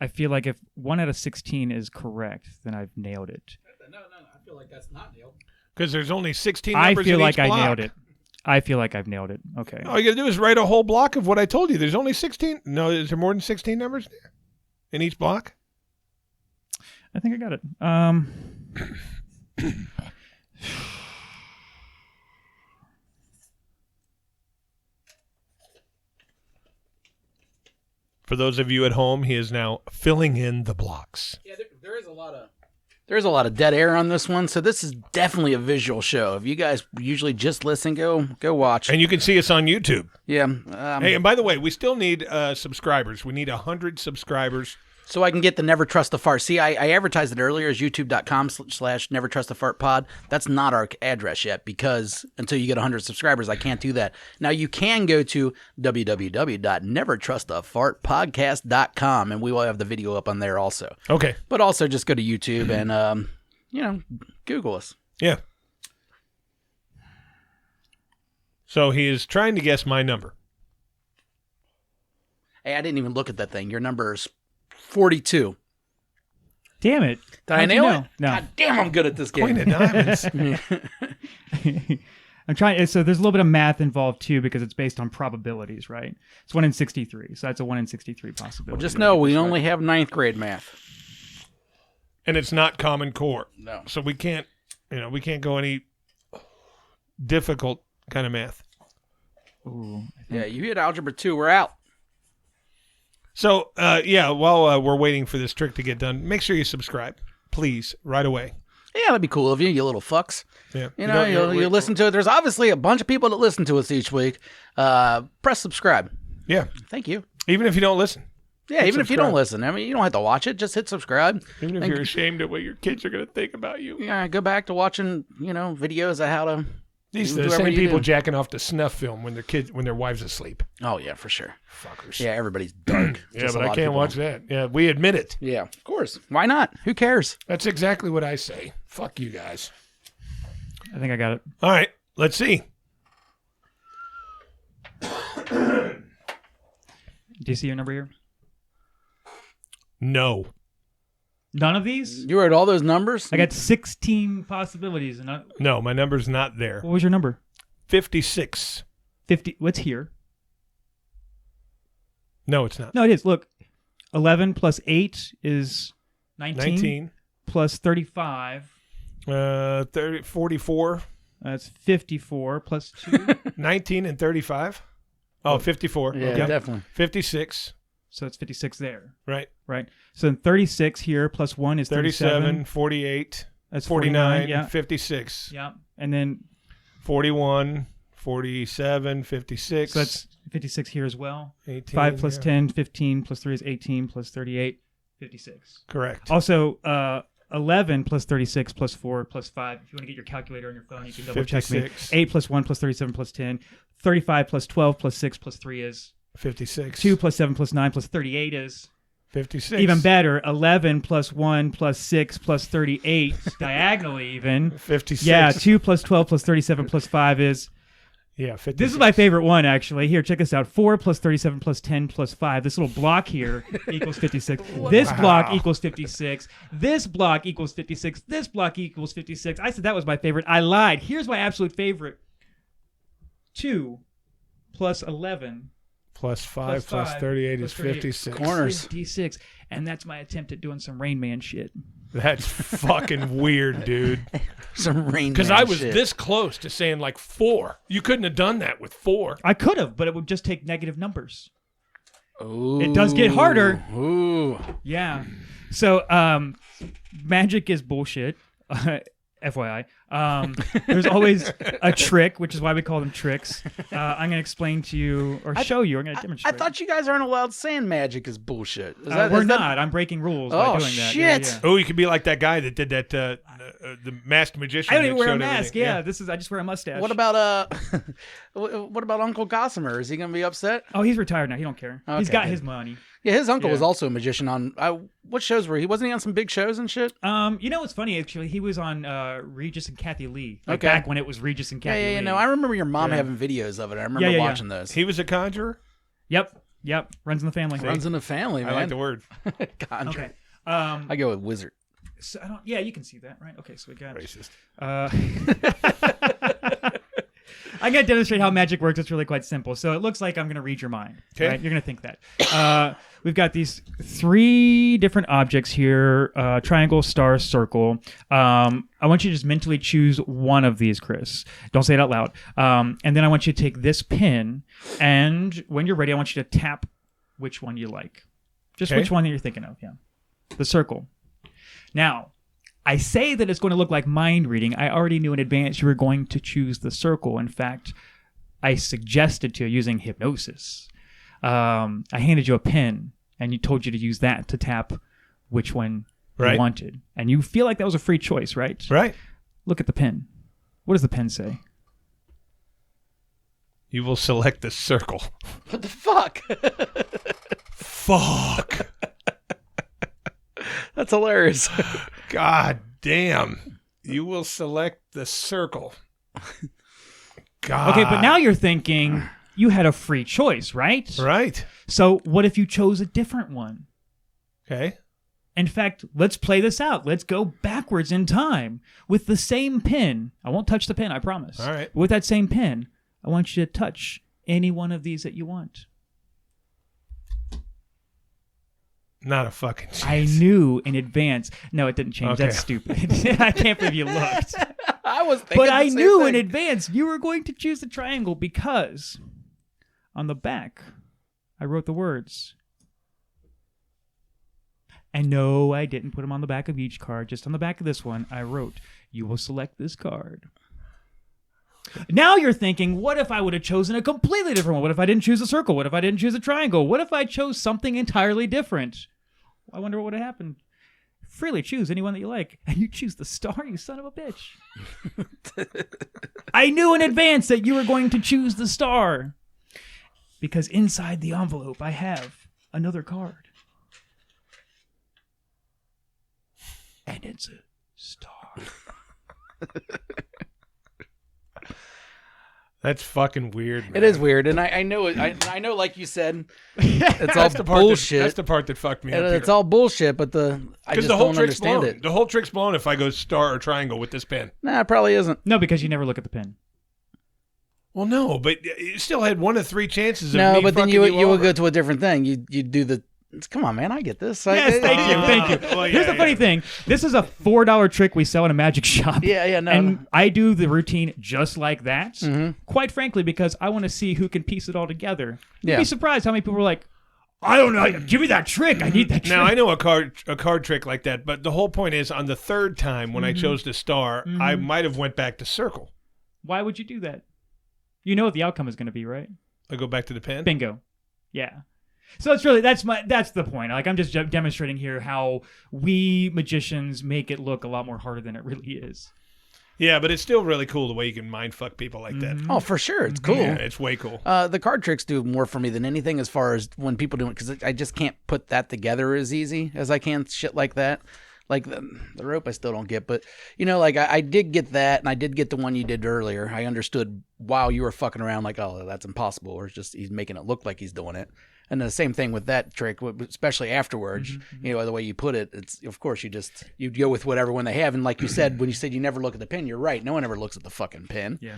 I feel like if 1 out of 16 is correct, then I've nailed it. No, I feel like that's not nailed. Because there's only 16 I numbers feel in like each I block. nailed it. I feel like I've nailed it. Okay. All you got to do is write a whole block of what I told you. There's only 16. No, is there more than 16 numbers in each block? I think I got it. For those of you at home, he is now filling in the blocks. Yeah, there is a lot of... There's a lot of dead air on this one, so this is definitely a visual show. If you guys usually just listen, go watch. And you can see us on YouTube. Yeah. Hey, and by the way, we still need subscribers. We need 100 subscribers. So I can get the Never Trust the Fart. See, I advertised it earlier as youtube.com/Never Trust the Fart pod. That's not our address yet because until you get 100 subscribers, I can't do that. Now you can go to www.nevertrustthefartpodcast.com and we will have the video up on there also. Okay. But also just go to YouTube and, Google us. Yeah. So he is trying to guess my number. Hey, I didn't even look at that thing. Your number is 42. Damn it. Did I nail it? No. God damn, I'm good at this game. Queen of diamonds. I'm trying. So there's a little bit of math involved too because it's based on probabilities, right? It's 1 in 63. So that's a 1 in 63 possibility. Well, just know we only have 9th grade math. And it's not Common Core. No. So we can't go any difficult kind of math. Ooh, Yeah, you hit Algebra 2, we're out. So, while we're waiting for this trick to get done, make sure you subscribe, please, right away. Yeah, that'd be cool of you little fucks. Yeah. You listen to it. There's obviously a bunch of people that listen to us each week. Press subscribe. Yeah. Thank you. Even if you don't listen. Yeah, even if you don't listen. I mean, you don't have to watch it. Just hit subscribe. Even if you're ashamed of what your kids are going to think about you. Yeah, go back to watching, videos of how to These are the same people jacking off the snuff film when their wives asleep. Oh yeah, for sure. Fuckers. Yeah, everybody's dark. Yeah, but I can't watch that. Yeah, we admit it. Yeah, of course. Why not? Who cares? That's exactly what I say. Fuck you guys. I think I got it. All right, let's see. Do you see your number here? No. None of these? You wrote all those numbers? I got 16 possibilities. And No, my number's not there. what was your number? 56. 50. What's here? No, it's not. No, it is. Look, 11 plus 8 is 19. Plus 35. 44. That's 54 plus 2. 19 and 35. Oh, 54. Yeah, Okay. definitely. 56. So it's 56 there. Right. Right. So then 36 here plus 1 is 37, 48. That's 49, yeah. 56. Yeah. And then 41, 47, 56. so that's 56 here as well. 18, 5 plus 10, 15 plus 3 is 18 plus 38, 56. Correct. Also, 11 plus 36 plus 4 plus 5. If you want to get your calculator on your phone, you can double check me. 8 plus 1 plus 37 plus 10. 35 plus 12 plus 6 plus 3 is 56. 2 plus 7 plus 9 plus 38 is 56. even better. 11 plus 1 plus 6 plus 38 diagonally even. 56. Yeah, 2 plus 12 plus 37 plus 5 is... Yeah, 56. This is my favorite one, actually. Here, check this out. 4 plus 37 plus 10 plus 5. This little block here equals 56. This block equals 56. This block equals 56. This block equals 56. I said that was my favorite. I lied. Here's my absolute favorite. 2 plus 11 plus 5 plus 38 is 56. Corners. 56. And that's my attempt at doing some Rain Man shit. That's fucking weird, dude. Some rain. Because I was this close to saying like 4. You couldn't have done that with 4. I could have, but it would just take negative numbers. Ooh. It does get harder. Ooh. Yeah. So, magic is bullshit. FYI. There's always a trick, which is why we call them tricks. I'm going to explain to you, or show you. I'm going to demonstrate. I thought you guys aren't allowed saying magic is bullshit. We're not. I'm breaking rules by doing that. Shit. Yeah. Oh, you could be like that guy that did that, the masked magician. I don't even that wear a showed mask. everything. I just wear a mustache. What about what about Uncle Gossamer? Is he gonna be upset? Oh, he's retired now. He don't care. He's Okay, got good. his money. Yeah, his uncle Yeah. was also a magician on what shows were he? Wasn't he on some big shows and shit? You know what's funny? Actually, he was on Regis and Kathy Lee. Like Okay. back when it was Regis and Kathy Lee. Yeah. No, I remember your mom Yeah. having videos of it. I remember Yeah. watching those. He was a conjurer? Yep. Runs in the family. Runs in the family, man. I like the word. Conjure. Okay. I go with wizard. So I don't. Yeah, you can see that, right? Okay, so we got. Racist. I'm going to demonstrate how magic works. It's really quite simple. So it looks like I'm going to read your mind. Okay. Right? You're going to think that. We've got these 3 different objects here, triangle, star, circle. I want you to just mentally choose one of these, Chris. Don't say it out loud. And then I want you to take this pin, and when you're ready, I want you to tap which one you like. Just Okay. which one that you're thinking of, yeah. The circle. Now, I say that it's going to look like mind reading. I already knew in advance you were going to choose the circle. In fact, I suggested to you using hypnosis. I handed you a pen, and you told you to use that to tap which one Right. you wanted. And you feel like that was a free choice, right? Right. Look at the pen. What does the pen say? You will select the circle. What the fuck? Fuck. That's hilarious. God damn. You will select the circle. God. Okay, but now you're thinking you had a free choice, right? Right. So what if you chose a different one? Okay. In fact, let's play this out. Let's go backwards in time with the same pin. I won't touch the pin, I promise. All right. With that same pin, I want you to touch any one of these that you want. Not a fucking chance. I knew in advance. No, it didn't change. Okay. That's stupid. I can't believe you looked. I was thinking But the I same knew thing. in advance you were going to choose the triangle because on the back, I wrote the words. And no, I didn't put them on the back of each card. Just on the back of this one, I wrote, you will select this card. Now you're thinking, what if I would have chosen a completely different one? What if I didn't choose a circle? What if I didn't choose a triangle? What if I chose something entirely different? I wonder what would have happened. Freely choose anyone that you like. And you choose the star, you son of a bitch. I knew in advance that you were going to choose the star. Because inside the envelope, I have another card. And it's a star. That's fucking weird, man. It is weird, and I know it. I know, like you said, it's all bullshit. That's the part that fucked me up. It's all bullshit, but I just the whole don't trick's understand blown. it. The whole trick's blown if I go star or triangle with this pen. Nah, it probably isn't. No, because you never look at the pin. Well, no, but you still had 1 of 3 chances of No, me but then fucking you would over. go to a different thing. You do the. Come on, man, I get this. Yes, thank you. Well, yeah, Here's the funny thing. This is a $4 trick we sell in a magic shop. Yeah, no. And I do the routine just like that, Mm-hmm. quite frankly, because I want to see who can piece it all together. You'd Yeah. be surprised how many people were like, I don't know, give me that trick. I need that trick. Now, I know a card trick like that, but the whole point is on the 3rd time when I chose the star, I might have went back to circle. Why would you do that? You know what the outcome is going to be, right? I go back to the pen? Bingo. Yeah. So that's the point. Like, I'm just demonstrating here how we magicians make it look a lot more harder than it really is. Yeah, but it's still really cool the way you can mind fuck people like that. Oh, for sure, it's cool. Yeah, it's way cool. The card tricks do more for me than anything as far as when people do it, because I just can't put that together as easy as I can shit like that. Like the rope I still don't get, but like I did get that, and I did get the one you did earlier. I understood while you were fucking around, like, oh, that's impossible, or it's just he's making it look like he's doing it. And the same thing with that trick, especially afterwards, the way you put it, it's, of course, you go with whatever one they have. And like you said, when you said you never look at the pin, you're right. No one ever looks at the fucking pin. Yeah.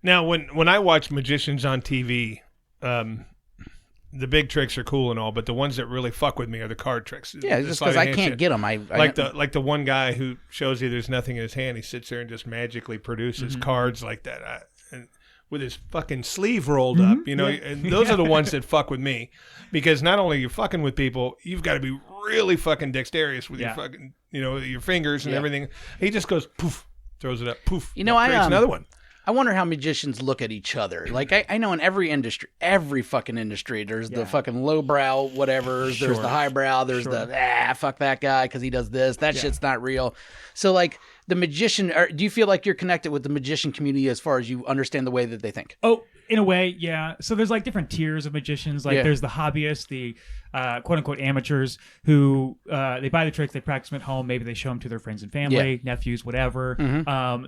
Now, when I watch magicians on TV, the big tricks are cool and all, but the ones that really fuck with me are the card tricks. Yeah, just because I can't get them. Like the one guy who shows you there's nothing in his hand, he sits there and just magically produces cards like that. And with his fucking sleeve rolled up, and those are the ones that fuck with me, because not only you're fucking with people, you've got to be really fucking dexterous with your fucking, your fingers and everything. He just goes poof, throws it up, poof. Creates another one. I wonder how magicians look at each other. Like, I know in every industry, every fucking industry, there's the fucking lowbrow whatevers, there's the highbrow, there's the, fuck that guy because he does this. That shit's not real. So, like, the magician, do you feel like you're connected with the magician community as far as you understand the way that they think? Oh, in a way, yeah. So there's like different tiers of magicians. Like there's the hobbyists, the quote unquote amateurs who they buy the tricks, they practice them at home. Maybe they show them to their friends and family, nephews, whatever.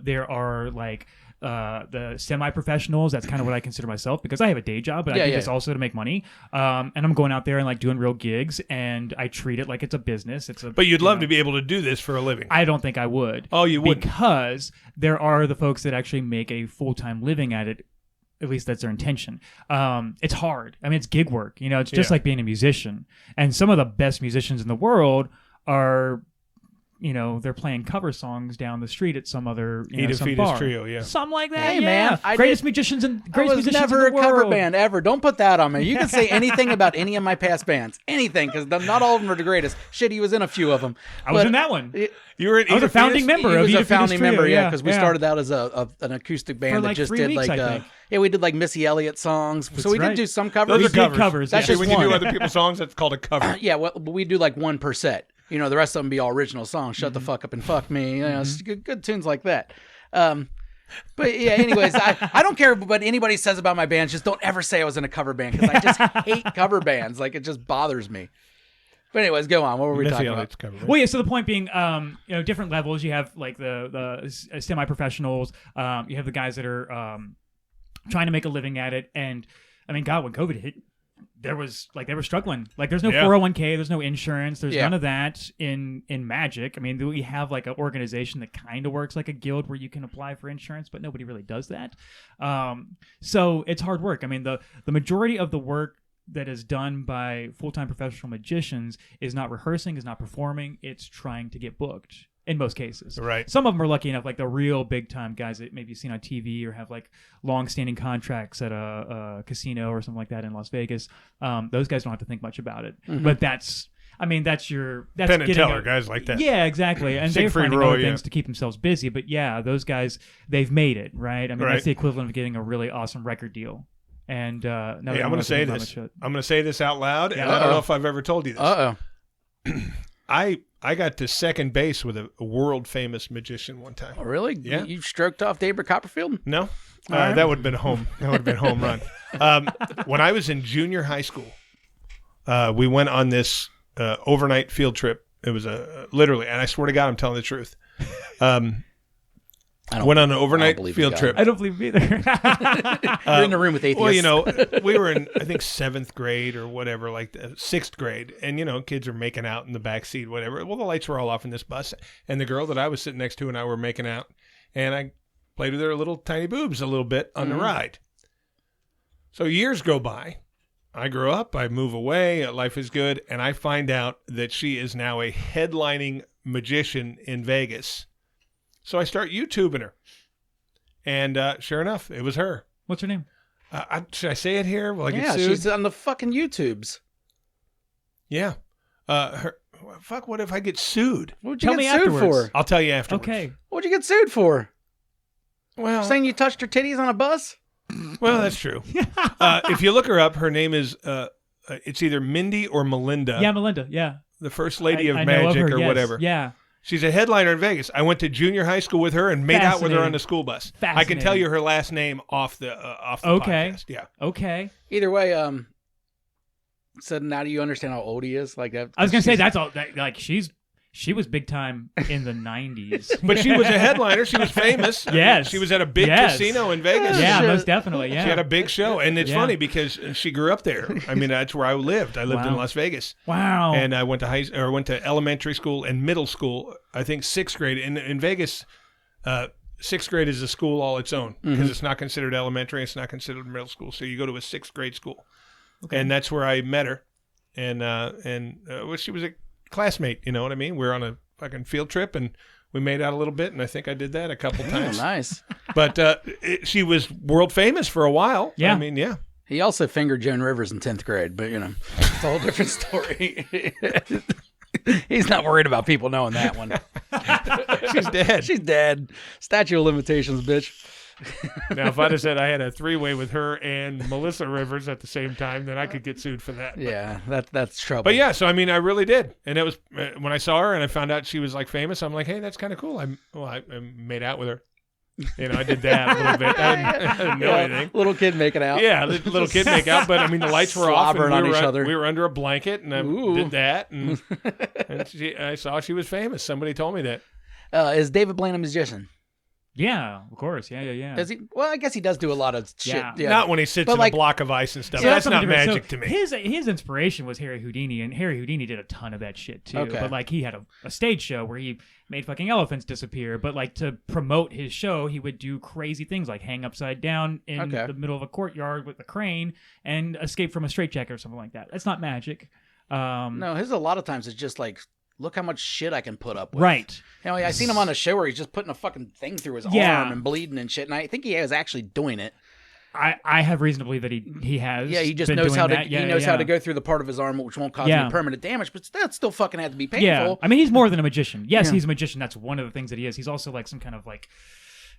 There are like the semi-professionals. That's kind of what I consider myself, because I have a day job, but I do this also to make money. And I'm going out there and like doing real gigs, and I treat it like it's a business. But you'd love to be able to do this for a living. I don't think I would. Oh, you wouldn't? Because there are the folks that actually make a full-time living at it. At least that's their intention. It's hard. I mean, it's gig work. It's just like being a musician. And some of the best musicians in the world are, they're playing cover songs down the street at some other, some bar. Trio, Something like that. Hey, man, greatest musicians in the world. Never a cover band ever. Don't put that on me. You can say anything about any of my past bands, anything, because not all of them are the greatest. Shit, he was in a few of them. I was in that one. You were. I was a founding member. He of was a Eda founding Trio, member, because we started out as an acoustic band like that just 3 did weeks, like I think. we did like Missy Elliott songs. So we did do some covers. Those are covers. That's just when one. you do other people's songs, that's called a cover. Well, we do like one per set. The rest of them be all original songs. Shut the fuck up and fuck me. Good tunes like that. But yeah, anyways, I don't care what anybody says about my bands. Just don't ever say I was in a cover band, because I just hate cover bands. Like, it just bothers me. But anyways, go on. What were we talking about? Well, yeah. So the point being, different levels. You have like the semi-professionals. You have the guys that are trying to make a living at it. And I mean, God, when COVID hit, they were struggling. Like, there's no 401k, there's no insurance, there's none of that in magic. I mean, we have like an organization that kind of works like a guild where you can apply for insurance, but nobody really does that. So it's hard work. I mean, the majority of the work that is done by full-time professional magicians is not rehearsing, is not performing, it's trying to get booked in most cases. Right. Some of them are lucky enough, like the real big-time guys that maybe you've seen on TV or have like long-standing contracts at a casino or something like that in Las Vegas. Those guys don't have to think much about it. But that's Penn and Teller, guys like that. Yeah, exactly. And they're finding other things to keep themselves busy. But yeah, those guys, they've made it, right? I mean, that's the equivalent of getting a really awesome record deal. And now I'm going to say this. I'm going to say this out loud, and I don't know if I've ever told you this. I got to second base with a world famous magician one time. Oh, really? Yeah. You stroked off David Copperfield? No, right. that would have been home. That would have been home run. When I was in junior high school, we went on this overnight field trip. It was literally, and I swear to God, I'm telling the truth. Went on an overnight field trip. I don't believe either. You're in the room with atheists. Well, you know, we were in, I think, 7th grade or whatever, like 6th grade. And, you know, kids are making out in the back seat, whatever. Well, the lights were all off in this bus. And the girl that I was sitting next to and I were making out. And I played with her little tiny boobs a little bit on the ride. So years go by. I grow up. I move away. Life is good. And I find out that she is now a headlining magician in Vegas. So I start YouTubing her. And sure enough, it was her. What's her name? Should I say it here? Will I get yeah, sued? she's on the fucking YouTubes. Yeah. Fuck, what if I get sued? What would you Tell get me sued afterwards. for? I'll tell you afterwards. Okay. What'd you get sued for? Well, Saying you touched her titties on a bus? well, that's true. If you look her up, her name is, it's either Mindy or Melinda. Yeah, Melinda. Yeah. The First Lady of I know Magic her, or yes. whatever. Yeah. She's a headliner in Vegas. I went to junior high school with her and made out with her on the school bus. I can tell you her last name off the podcast. Yeah. Okay. Either way, so now do you understand how old he is? Like that. I was gonna say that's all. Like she was big time in the 90s. But she was a headliner. She was famous. Yes. She was at a big casino in Vegas. Yeah, Shit. most definitely. Yeah. She had a big show. And it's funny because she grew up there. I mean, that's where I lived. I lived in Wow. Las Vegas. Wow. And I went to went to elementary school and middle school. I think 6th grade in Vegas. 6th grade is a school all its own because it's not considered elementary. It's not considered middle school. So you go to a 6th grade school, and that's where I met her. And well, she was a classmate. You know what I mean? We were on a fucking field trip and we made out a little bit. And I think I did that a couple times. Nice. But she was world famous for a while. Yeah. I mean, yeah. He also fingered Joan Rivers in 10th grade, but, you know, it's a whole different story. He's not worried about people knowing that one. She's dead. She's dead. Statute of limitations, bitch. Now, if I'd have said I had a 3-way with her and Melissa Rivers at the same time, then I could get sued for that. Yeah, that's trouble. But yeah, so I mean, I really did, and it was when I saw her and I found out she was like famous. I'm like, hey, that's kind of cool. I made out with her. You know, I did that a little bit. I didn't know anything. Little kid making out. Yeah, little kid make out, but I mean, the lights were off, and Slobbering on each other. we were under a blanket, and I Ooh. did that, and I saw she was famous. Somebody told me that. Is David Blaine a musician? Yeah, of course. Yeah. Does he? Well, I guess he does do a lot of shit. Yeah. Yeah. Not when he sits But in like- a block of ice and stuff. So That's not something different. magic So to me. His inspiration was Harry Houdini, and Harry Houdini did a ton of that shit too. Okay. But like he had a stage show where he made fucking elephants disappear. But like to promote his show, he would do crazy things like hang upside down in Okay. the middle of a courtyard with a crane and escape from a straitjacket or something like that. That's not magic. No, his a lot of times it's just like, look how much shit I can put up with. Right. You know, I seen him on a show where he's just putting a fucking thing through his Yeah. arm and bleeding and shit, and I think he was actually doing it. I have reason to believe that he has. Yeah, he just been knows doing how to that. Yeah, he knows yeah. how to go through the part of his arm which won't cause Yeah. any permanent damage, but that still fucking had to be painful. Yeah, I mean he's more than a magician. Yes, Yeah. he's a magician. That's one of the things that he is. He's also like some kind of like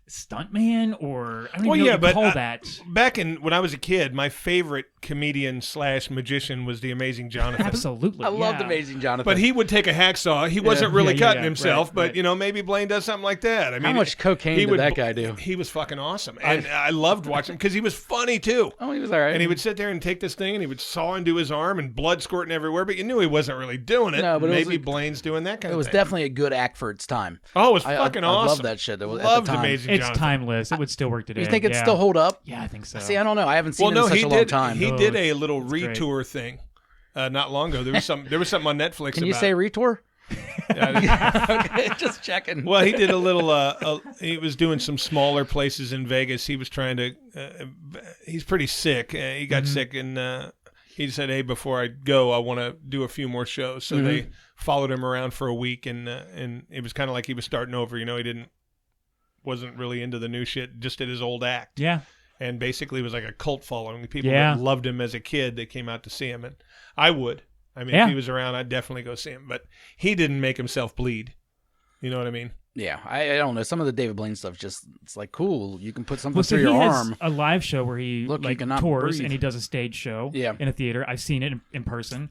stuntman, or I don't Well, even know yeah, what you but call that. back when I was a kid, my favorite comedian / magician was the Amazing Jonathan. Absolutely, I loved yeah. Amazing Jonathan. But he would take a hacksaw. He wasn't really Yeah, cutting yeah, himself, right, but right. you know, maybe Blaine does something like that. I mean, how much cocaine he did would- that guy do? He was fucking awesome, and I loved watching him because he was funny too. Oh, he was all right. And he would sit there and take this thing, and he would saw into his arm, and blood squirting everywhere. But you knew he wasn't really doing it. No, but it was maybe like- Blaine's doing that kind It of was thing. definitely a good act for its time. Oh, it was I fucking I awesome. loved that shit. At Loved the time. Amazing It's Jonathan. timeless. It would still work today. You think it'd yeah. still hold up? Yeah, I think so. See, I don't know. I haven't seen Well, it in no, such he a long did. time. He Oh, did a little great. retour thing not long ago. There was something on Netflix. Can you about say retour? Yeah, Okay, just checking. well, he did a little. He was doing some smaller places in Vegas. He was trying to. He's pretty sick. He got sick, and he said, "Hey, before I go, I want to do a few more shows." So they followed him around for a week, and it was kind of like he was starting over. You know, wasn't really into the new shit. Just did his old act. Yeah. And basically, it was like a cult following. The people Yeah. that loved him as a kid, they came out to see him, and I would. I mean, Yeah. if he was around, I'd definitely go see him. But he didn't make himself bleed. You know what I mean? Yeah, I don't know. Some of the David Blaine stuff it's like cool. You can put something Well, so through he your has arm. a live show where he Look, you like cannot tours breathe. and he does a stage show Yeah. in a theater. I've seen it in person.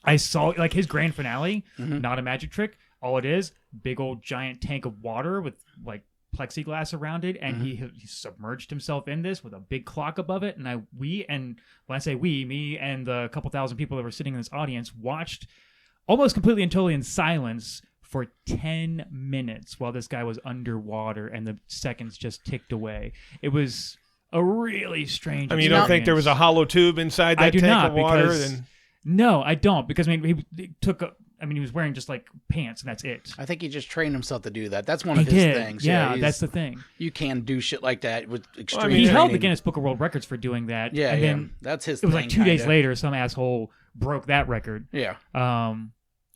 I saw like his grand finale, not a magic trick. All it is, big old giant tank of water with like plexiglass around it, and he submerged himself in this with a big clock above it. And when I say we, me and the couple thousand people that were sitting in this audience watched almost completely and totally in silence for 10 minutes while this guy was underwater, and the seconds just ticked away. It was a really strange. I mean, you don't think there was a hollow tube inside that tank of water? No, I don't, because I mean, he was wearing just like pants, and that's it. I think he just trained himself to do that. That's one of his things. Yeah, that's the thing. You can do shit like that with extreme. He held the Guinness Book of World Records for doing that. Yeah, and then that's his. It was like 2 days later, some asshole broke that record. Yeah.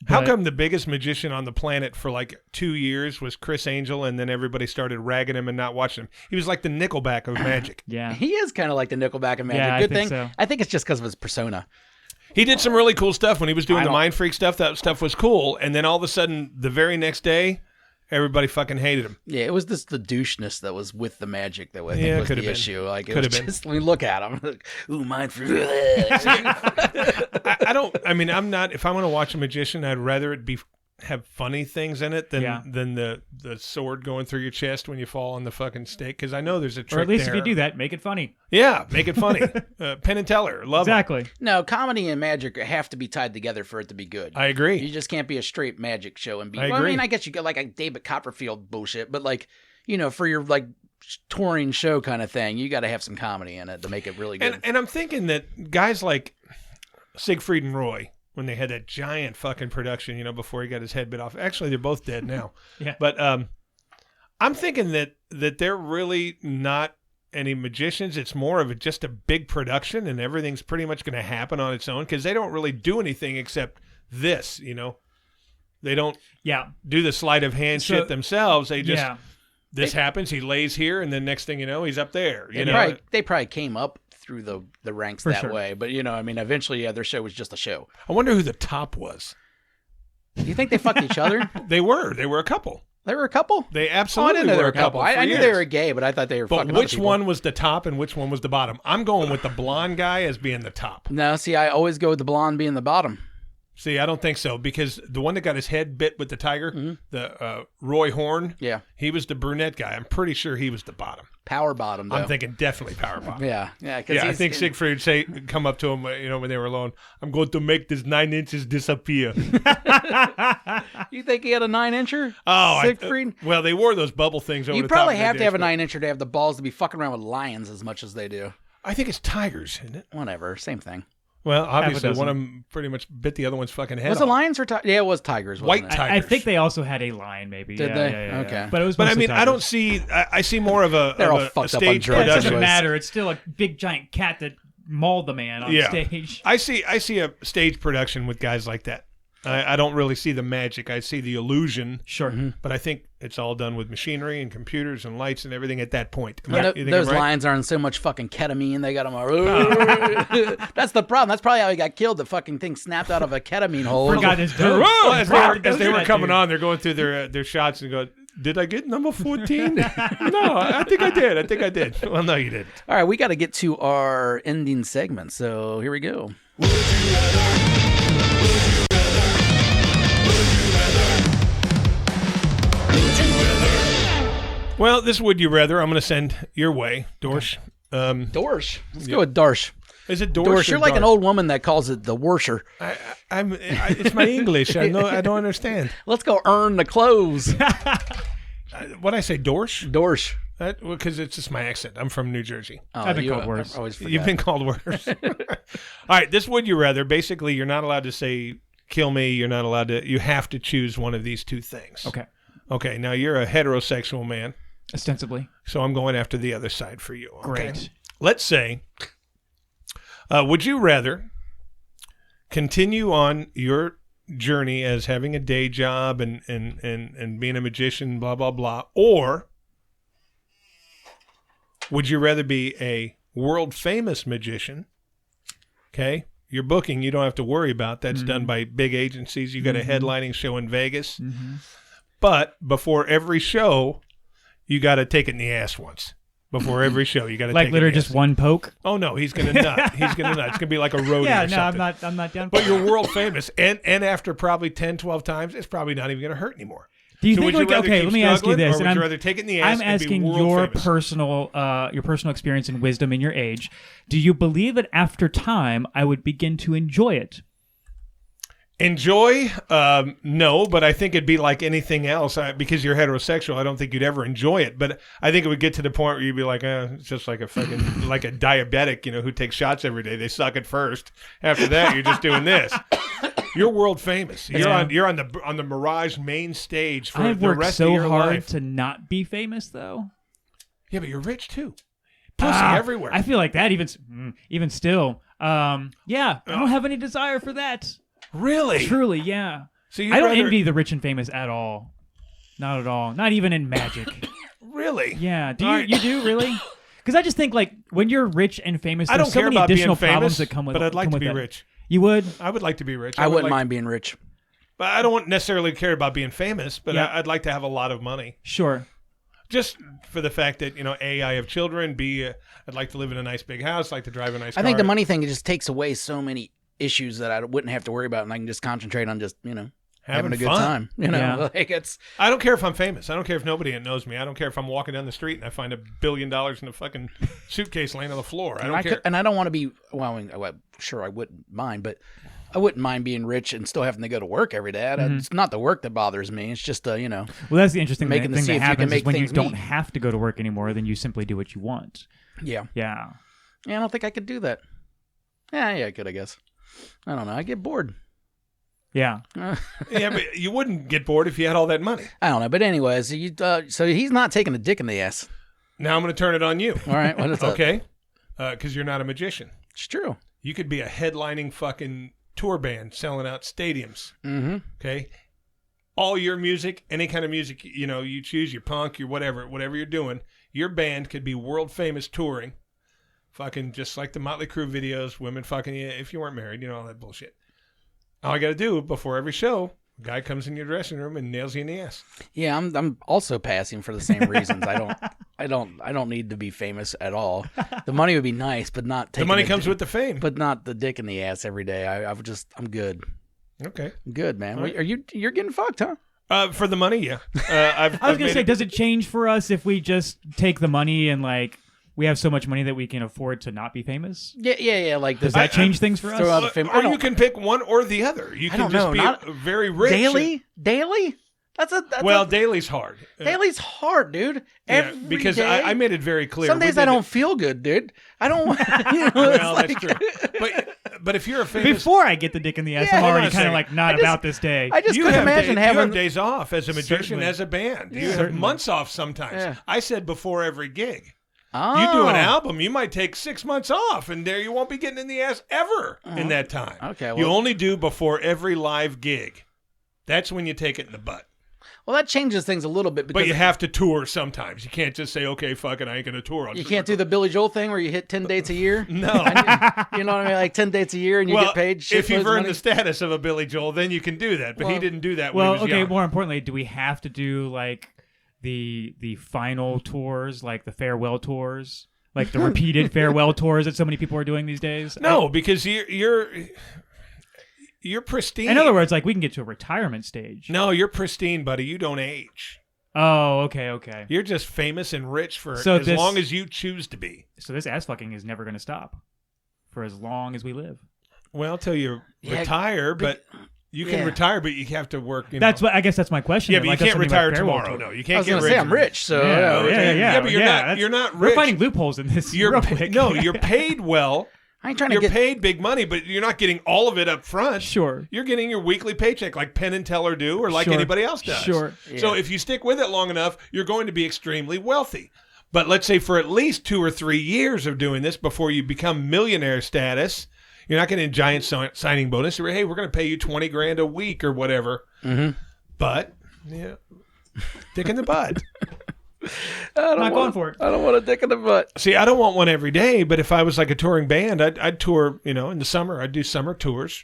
How come the biggest magician on the planet for like 2 years was Chris Angel, and then everybody started ragging him and not watching him? He was like the Nickelback of magic. Yeah, he is kind of like the Nickelback of magic. Yeah, Good I think thing. so. I think it's just because of his persona. He did some really cool stuff when he was doing the Mind Freak stuff. That stuff was cool, and then all of a sudden, the very next day, everybody fucking hated him. Yeah, it was the doucheness that was with the magic that I think was the issue. Like, it was just, when you look at him, like, ooh, Mind Freak. I'm not. If I want to watch a magician, I'd rather it have funny things in it than the sword going through your chest when you fall on the fucking stake, because I know there's a trick. Or at least there. if you do that, make it funny. Yeah, make it funny. Penn and Teller, love exactly. Them. No, comedy and magic have to be tied together for it to be good. I agree. You just can't be a straight magic show and be. I agree. I guess you get like a David Copperfield bullshit, but like, for your like touring show kind of thing, you got to have some comedy in it to make it really good. And I'm thinking that guys like Siegfried and Roy, when they had that giant fucking production, before he got his head bit off. Actually, they're both dead now. Yeah. But I'm thinking that they're really not any magicians. It's more of just a big production, and everything's pretty much going to happen on its own, because they don't really do anything except this, They don't do the sleight of hand shit themselves. They just, this happens, he lays here, and then next thing you know, he's up there. They probably came up through the ranks For that sure. way. But, eventually, their show was just a show. I wonder who the top was. Do you think they fucked each other? They were a couple. They were a couple? They absolutely I didn't know they were were a couple. I knew years. they were gay, but I thought they were But fucking which other people. one was the top and which one was the bottom? I'm going with the blonde guy as being the top. No, see, I always go with the blonde being the bottom. See, I don't think so, because the one that got his head bit with the tiger, the Roy Horn, he was the brunette guy. I'm pretty sure he was the bottom. Power bottom, though. I'm thinking definitely power bottom. Yeah. I think Siegfried come up to him, when they were alone, I'm going to make this 9 inches disappear. You think he had a 9-incher? Oh, Siegfried? Well, they wore those bubble things over You the probably top of have to their have a dish, 9-incher to have the balls to be fucking around with lions as much as they do. I think it's tigers, isn't it? Whatever, same thing. Well, obviously, one of them pretty much bit the other one's fucking head Was off. it lions or tigers? Yeah, it was tigers. White wasn't it? tigers. I think they also had a lion, maybe. Did they? Yeah. Okay. But it was. But I mostly mean, I tigers. don't see. I see more of a, They're all of a fucked up stage on drugs It doesn't production. matter. It's still a big giant cat that mauled the man on stage. I see a stage production with guys like that. I don't really see the magic. I see the illusion. Sure. But I think it's all done with machinery and computers and lights and everything at that point. You think Those I'm right? lions are on so much fucking ketamine. They got them all. That's the problem. That's probably how he got killed. The fucking thing snapped out of a ketamine hole. Forgot his dude. Well, as they were coming dude. on, they're going through their shots and go, did I get number 14? No, I think I did. Well, no, you didn't. All right, we got to get to our ending segment. So here we go. Well, this Would You Rather, I'm going to send your way, Dorsh. Dorsh. Let's go with Darsh. Is it Dorsh? Dorsh. You're or like an Darsh? old woman that calls it the worsher. It's my English. I don't understand. Let's go earn the clothes. What I say, Dorsh? Dorsh. Because it's just my accent. I'm from New Jersey. Oh, I've been called worse. I always forget. You've been called worse. All right, this Would You Rather. Basically, you're not allowed to say kill me. You're not allowed to. You have to choose one of these two things. Okay. Okay. Now you're a heterosexual man, Ostensibly. so I'm going after the other side for you. Okay? Great. Let's say, would you rather continue on your journey as having a day job and being a magician, blah blah blah, or would you rather be a world famous magician? Okay, your booking you don't have to worry about. That's done by big agencies. You got a headlining show in Vegas, but before every show, you got to take it in the ass once. before every show. You got to like take literally an just ass. one poke. Oh no, he's gonna nut. He's gonna nut. It's gonna be like a rodeo. Yeah, or no, something. I'm not down. But for you're that. world famous, and after probably 10, 12 times, it's probably not even gonna hurt anymore. Do you So think? would you rather Okay, keep let me ask you struggling, this. Or and would I'm, you rather take it in the ass I'm and asking be world your famous? personal experience and wisdom in your age. Do you believe that after time I would begin to enjoy it? Enjoy? No, but I think it'd be like anything else. Because you're heterosexual, I don't think you'd ever enjoy it. But I think it would get to the point where you'd be like, it's just like a fucking like a diabetic, who takes shots every day. They suck at first. After that, you're just doing this. You're world famous. You're on the Mirage main stage for I've the worked rest of so your hard life. to not be famous, though. Yeah, but you're rich too. Pussy everywhere. I feel like that even still. I don't have any desire for that. Really? Truly, yeah. So I don't envy the rich and famous at all. Not at all. Not even in magic. Really? Yeah. Do you? You do really? Because I just think like when you're rich and famous, I there's don't so care many about additional being famous, problems that come with. but I'd like come to with be that. rich. You would? I would like to be rich. I wouldn't mind being rich. But I don't necessarily care about being famous, but Yeah. I'd like to have a lot of money. Sure. Just for the fact that, A, I have children, B, I'd like to live in a nice big house, like to drive a nice car. I think the money thing just takes away so many issues that I wouldn't have to worry about, and I can just concentrate on just, having a good fun. time. Yeah. Like it's. I don't care if I'm famous. I don't care if nobody knows me. I don't care if I'm walking down the street and I find $1 billion in a fucking suitcase laying on the floor. I don't care. And I don't want to be. Well, sure, I wouldn't mind, but I wouldn't mind being rich and still having to go to work every day. It's not the work that bothers me. It's just Well, that's the interesting Making thing to see that if you can happens is make when you things don't meet. have to go to work anymore, then you simply do what you want. Yeah. Yeah. I don't think I could do that. Yeah, I could, I guess. I don't know. I get bored. Yeah. Yeah, but you wouldn't get bored if you had all that money. I don't know. But anyways, so he's not taking a dick in the ass. Now I'm going to turn it on you. All right. What is that? Okay? Because you're not a magician. It's true. You could be a headlining fucking tour band selling out stadiums. Mm-hmm. Okay? All your music, any kind of music, you choose, your punk, your whatever you're doing, your band could be world famous touring. Fucking just like the Motley Crue videos, women fucking you if you weren't married, all that bullshit. All I got to do before every show, a guy comes in your dressing room and nails you in the ass. Yeah, I'm also passing for the same reasons. I don't need to be famous at all. The money would be nice, but not The money comes with the fame. but not the dick in the ass every day. I'm good. Okay. I'm good, man. Right. You're getting fucked, huh? For the money, yeah. I was going to say, does it change for us if we just take the money and like we have so much money that we can afford to not be famous? Yeah. Like Does that change things for us? throw out the fame. Or you can pick one or the other. You can don't just know, be not- very rich. Daily? That's Daily's hard. daily's hard, dude. Yeah, Every because day. I made it very clear. Some We days I did don't it- feel good, dude. I don't. Well, that's true. But if you're a famous, Before I get the dick in the ass, Yeah, I'm hold already on a kind of second. like not about this day. I just you couldn't have imagine you having have days off as a magician, Certainly. as a band. You have Certainly. months off sometimes. Yeah. I said before every gig. Oh. You do an album, you might take 6 months off, and there you won't be getting in the ass ever in that time. Okay, you well- only do before every live gig. That's when you take it in the butt. Well, that changes things a little bit because But you have to tour sometimes. You can't just say, okay, fuck it, I ain't going to tour. you can't do the Billy Joel thing where you hit 10 dates a year. No. You know what I mean? Like 10 dates a year and you Well, get paid. if you've shitloads of earned money. the status of a Billy Joel, then you can do that. But he Well- didn't do that when well, he was okay. young. More importantly, do we have to do like the final tours, like the farewell tours, like the repeated farewell tours that so many people are doing these days? No, because you're pristine. In other words, like we can get to a retirement stage. No, you're pristine, buddy. You don't age. Oh, okay. You're just famous and rich for So as this- long as you choose to be. So this ass fucking is never going to stop for as long as we live. Well, till you Yeah, retire, but you can yeah. retire, but you have to work. That's what I guess that's my question. Yeah, then. but Like, you that's can't something about retire farewell tomorrow. tour. No, you I can't was get going to rich. say I'm rich, so Yeah, but you're not rich. We're finding loopholes in this You're real pa- quick. No, you're paid well. I ain't trying to You're get. paid big money, but you're not getting all of it up front. Sure. You're getting your weekly paycheck like Penn and Teller do or like Sure. anybody else does. Sure. So Yeah. if you stick with it long enough, you're going to be extremely wealthy. But let's say for at least 2 or 3 years of doing this before you become millionaire status, you're not getting a giant signing bonus. Hey, we're going to pay you $20,000 a week or whatever. Mm-hmm. But, yeah, dick in the butt. Not going for it. I don't want a dick in the butt. See, I don't want one every day, but if I was like a touring band, I'd tour, in the summer. I'd do summer tours.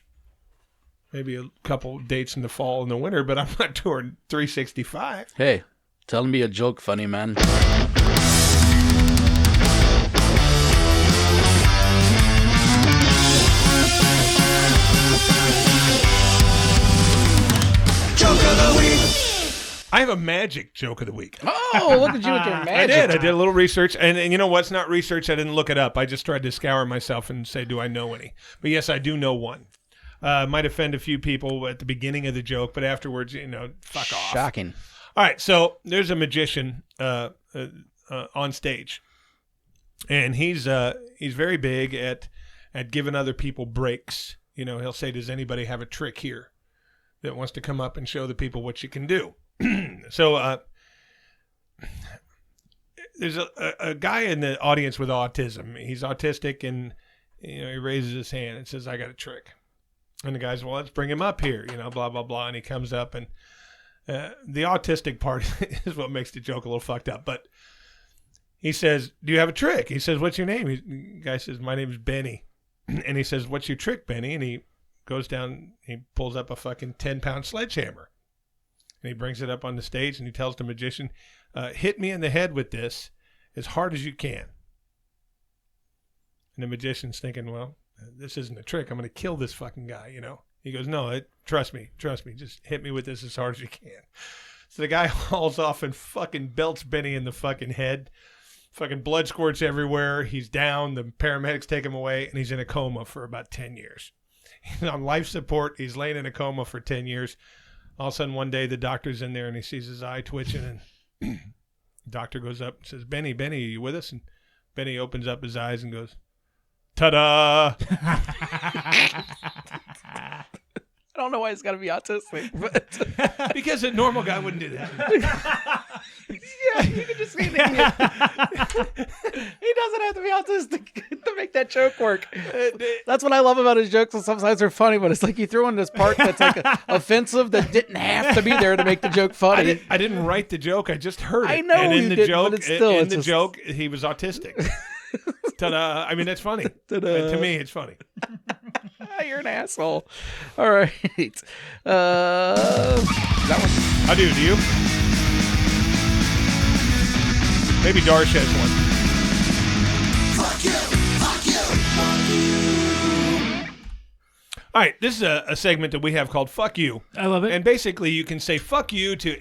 Maybe a couple dates in the fall and the winter, but I'm not touring 365. Hey, tell me a joke, funny man. I have a magic joke of the week. Oh, look at you with your magic. I did a little research, and you know what's not research? I didn't look it up. I just tried to scour myself and say, do I know any? But yes, I do know one. Might offend a few people at the beginning of the joke, but afterwards, fuck off. Shocking. All right, so there's a magician on stage, and he's very big at giving other people breaks. He'll say, "Does anybody have a trick here that wants to come up and show the people what you can do?" So there's a guy in the audience with autism. He's autistic, and he raises his hand and says, "I got a trick." And the guy's, "Well, let's bring him up here." Blah blah blah. And he comes up, and the autistic part is what makes the joke a little fucked up. But he says, "Do you have a trick?" He says, "What's your name?" The guy says, "My name's Benny." And he says, "What's your trick, Benny?" And he goes down, he pulls up a fucking 10-pound sledgehammer. And he brings it up on the stage, and he tells the magician, "Hit me in the head with this as hard as you can." And the magician's thinking, well, this isn't a trick. I'm going to kill this fucking guy, He goes, "No, trust me. Just hit me with this as hard as you can." So the guy hauls off and fucking belts Benny in the fucking head. Fucking blood squirts everywhere. He's down. The paramedics take him away, and he's in a coma for about 10 years. He's on life support. He's laying in a coma for 10 years. All of a sudden, one day, the doctor's in there, and he sees his eye twitching, and the doctor goes up and says, Benny, are you with us?" And Benny opens up his eyes and goes, "Ta-da!" I don't know why he's got to be autistic, but Because a normal guy wouldn't do that. yeah, you can just see that he doesn't have to be autistic to make that joke work. That's what I love about his jokes. And sometimes they're funny, but it's like you throw in this part that's like offensive that didn't have to be there to make the joke funny. I didn't write the joke. I just heard it. I know and in you the didn't, joke, but it's still, in the joke, he was autistic. Ta-da! I mean, that's funny. To me, it's funny. You're an asshole. All right. That one. I do. Do you? Maybe Darsh has one. Fuck you. All right. This is a segment that we have called Fuck You. I love it. And basically, you can say fuck you to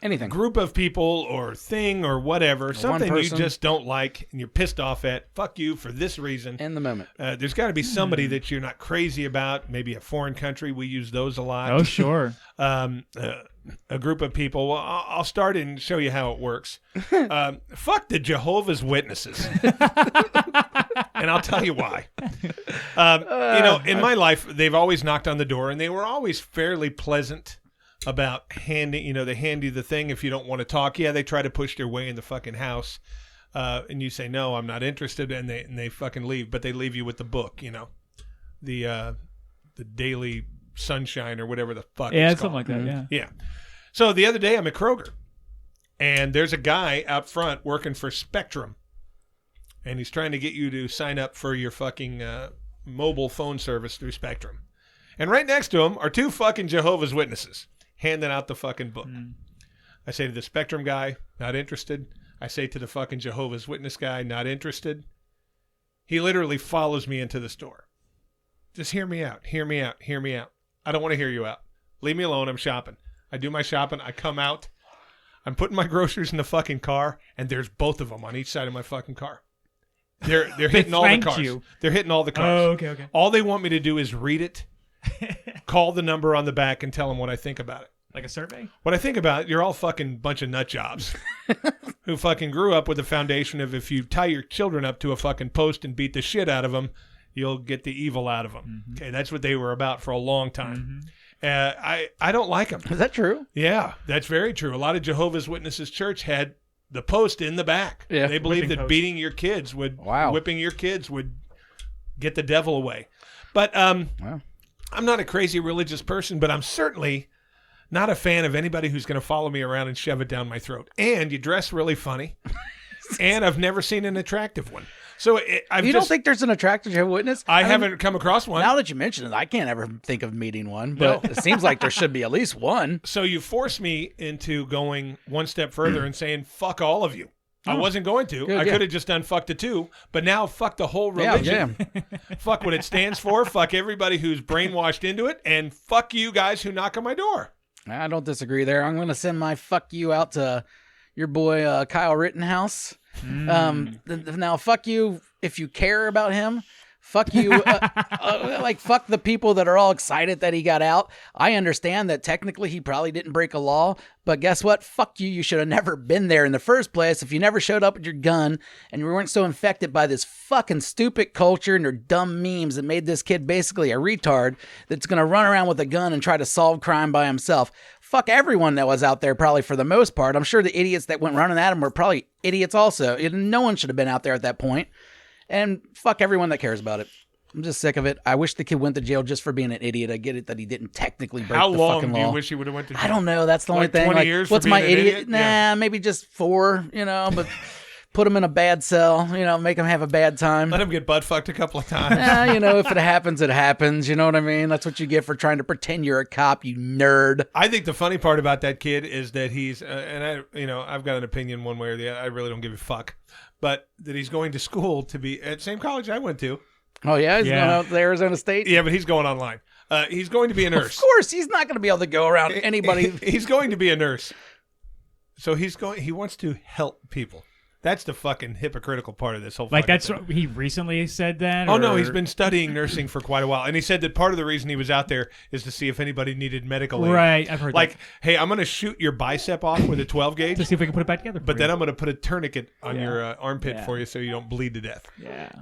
Anything. group of people or thing or whatever, something you person. just don't like and you're pissed off at. Fuck you for this reason. In the moment. There's got to be somebody that you're not crazy about, maybe a foreign country. We use those a lot. Oh, sure. A group of people. Well, I'll start and show you how it works. Fuck the Jehovah's Witnesses. And I'll tell you why. In my life, they've always knocked on the door, and they were always fairly pleasant about handing, they hand you the thing if you don't want to talk. Yeah, they try to push their way in the fucking house. And you say, "No, I'm not interested," and they fucking leave, but they leave you with the book, the Daily Sunshine or whatever the fuck it's something called. like that, yeah. Yeah. So the other day I'm at Kroger, and there's a guy out front working for Spectrum, and he's trying to get you to sign up for your fucking mobile phone service through Spectrum. And right next to him are two fucking Jehovah's Witnesses handing out the fucking book. I say to the Spectrum guy, "Not interested." I say to the fucking Jehovah's Witness guy, "Not interested." He literally follows me into the store. Just hear me out. Hear me out. Hear me out. I don't want to hear you out. Leave me alone. I'm shopping. I do my shopping. I come out. I'm putting my groceries in the fucking car, and there's both of them on each side of my fucking car. They're hitting all the cars. you. They're hitting all the cars. Oh, okay. All they want me to do is read it, call the number on the back, and tell them what I think about it. Like a survey? What I think about it, you're all fucking bunch of nut jobs who fucking grew up with the foundation of if you tie your children up to a fucking post and beat the shit out of them, you'll get the evil out of them. Mm-hmm. Okay, that's what they were about for a long time. Mm-hmm. I don't like them. Is that true? Yeah, that's very true. A lot of Jehovah's Witnesses church had the post in the back. Yeah. They believed Whipping that post. beating your kids whipping your kids would get the devil away. But Wow. I'm not a crazy religious person, but I'm certainly not a fan of anybody who's going to follow me around and shove it down my throat. And you dress really funny. And I've never seen an attractive one. So don't think there's an attractive Jehovah's Witness? I haven't come across one. Now that you mention it, I can't ever think of meeting one, but it seems like there should be at least one. So you forced me into going one step further and saying, fuck all of you. I wasn't going to. Good, I yeah. could have just done fuck the two, but now fuck the whole religion. Yeah. Fuck what it stands for. Fuck everybody who's brainwashed into it, and fuck you guys who knock on my door. I don't disagree there. I'm going to send my fuck you out to your boy Kyle Rittenhouse. Now, fuck you if you care about him. Fuck you. Fuck the people that are all excited that he got out. I understand that technically he probably didn't break a law, but guess what? Fuck you. You should have never been there in the first place if you never showed up with your gun and you weren't so infected by this fucking stupid culture and your dumb memes that made this kid basically a retard that's going to run around with a gun and try to solve crime by himself. Fuck everyone that was out there, probably for the most part. I'm sure the idiots that went running at him were probably idiots also. No one should have been out there at that point. And fuck everyone that cares about it. I'm just sick of it. I wish the kid went to jail just for being an idiot. I get it that he didn't technically break the fucking law. How long do you wish he would have went to jail? I don't know. That's the only thing. 20 years what's for my being an idiot? Nah, Yeah. maybe just 4, but put him in a bad cell, make him have a bad time. Let him get butt fucked a couple of times. If it happens, it happens. You know what I mean? That's what you get for trying to pretend you're a cop, you nerd. I think the funny part about that kid is that he's, I've got an opinion one way or the other. I really don't give a fuck. But that he's going to school to be at the same college I went to. Oh, yeah? He's going out to Arizona State? Yeah, but he's going online. He's going to be a nurse. Of course, he's not going to be able to go around anybody. He's going to be a nurse. So he wants to help people. That's the fucking hypocritical part of this whole thing. He recently said that? Oh, no, he's been studying nursing for quite a while. And he said that part of the reason he was out there is to see if anybody needed medical aid. Right, I've heard that. Hey, I'm going to shoot your bicep off with a 12 gauge. To see if we can put it back together. But then I'm going to put a tourniquet on your armpit for you so you don't bleed to death.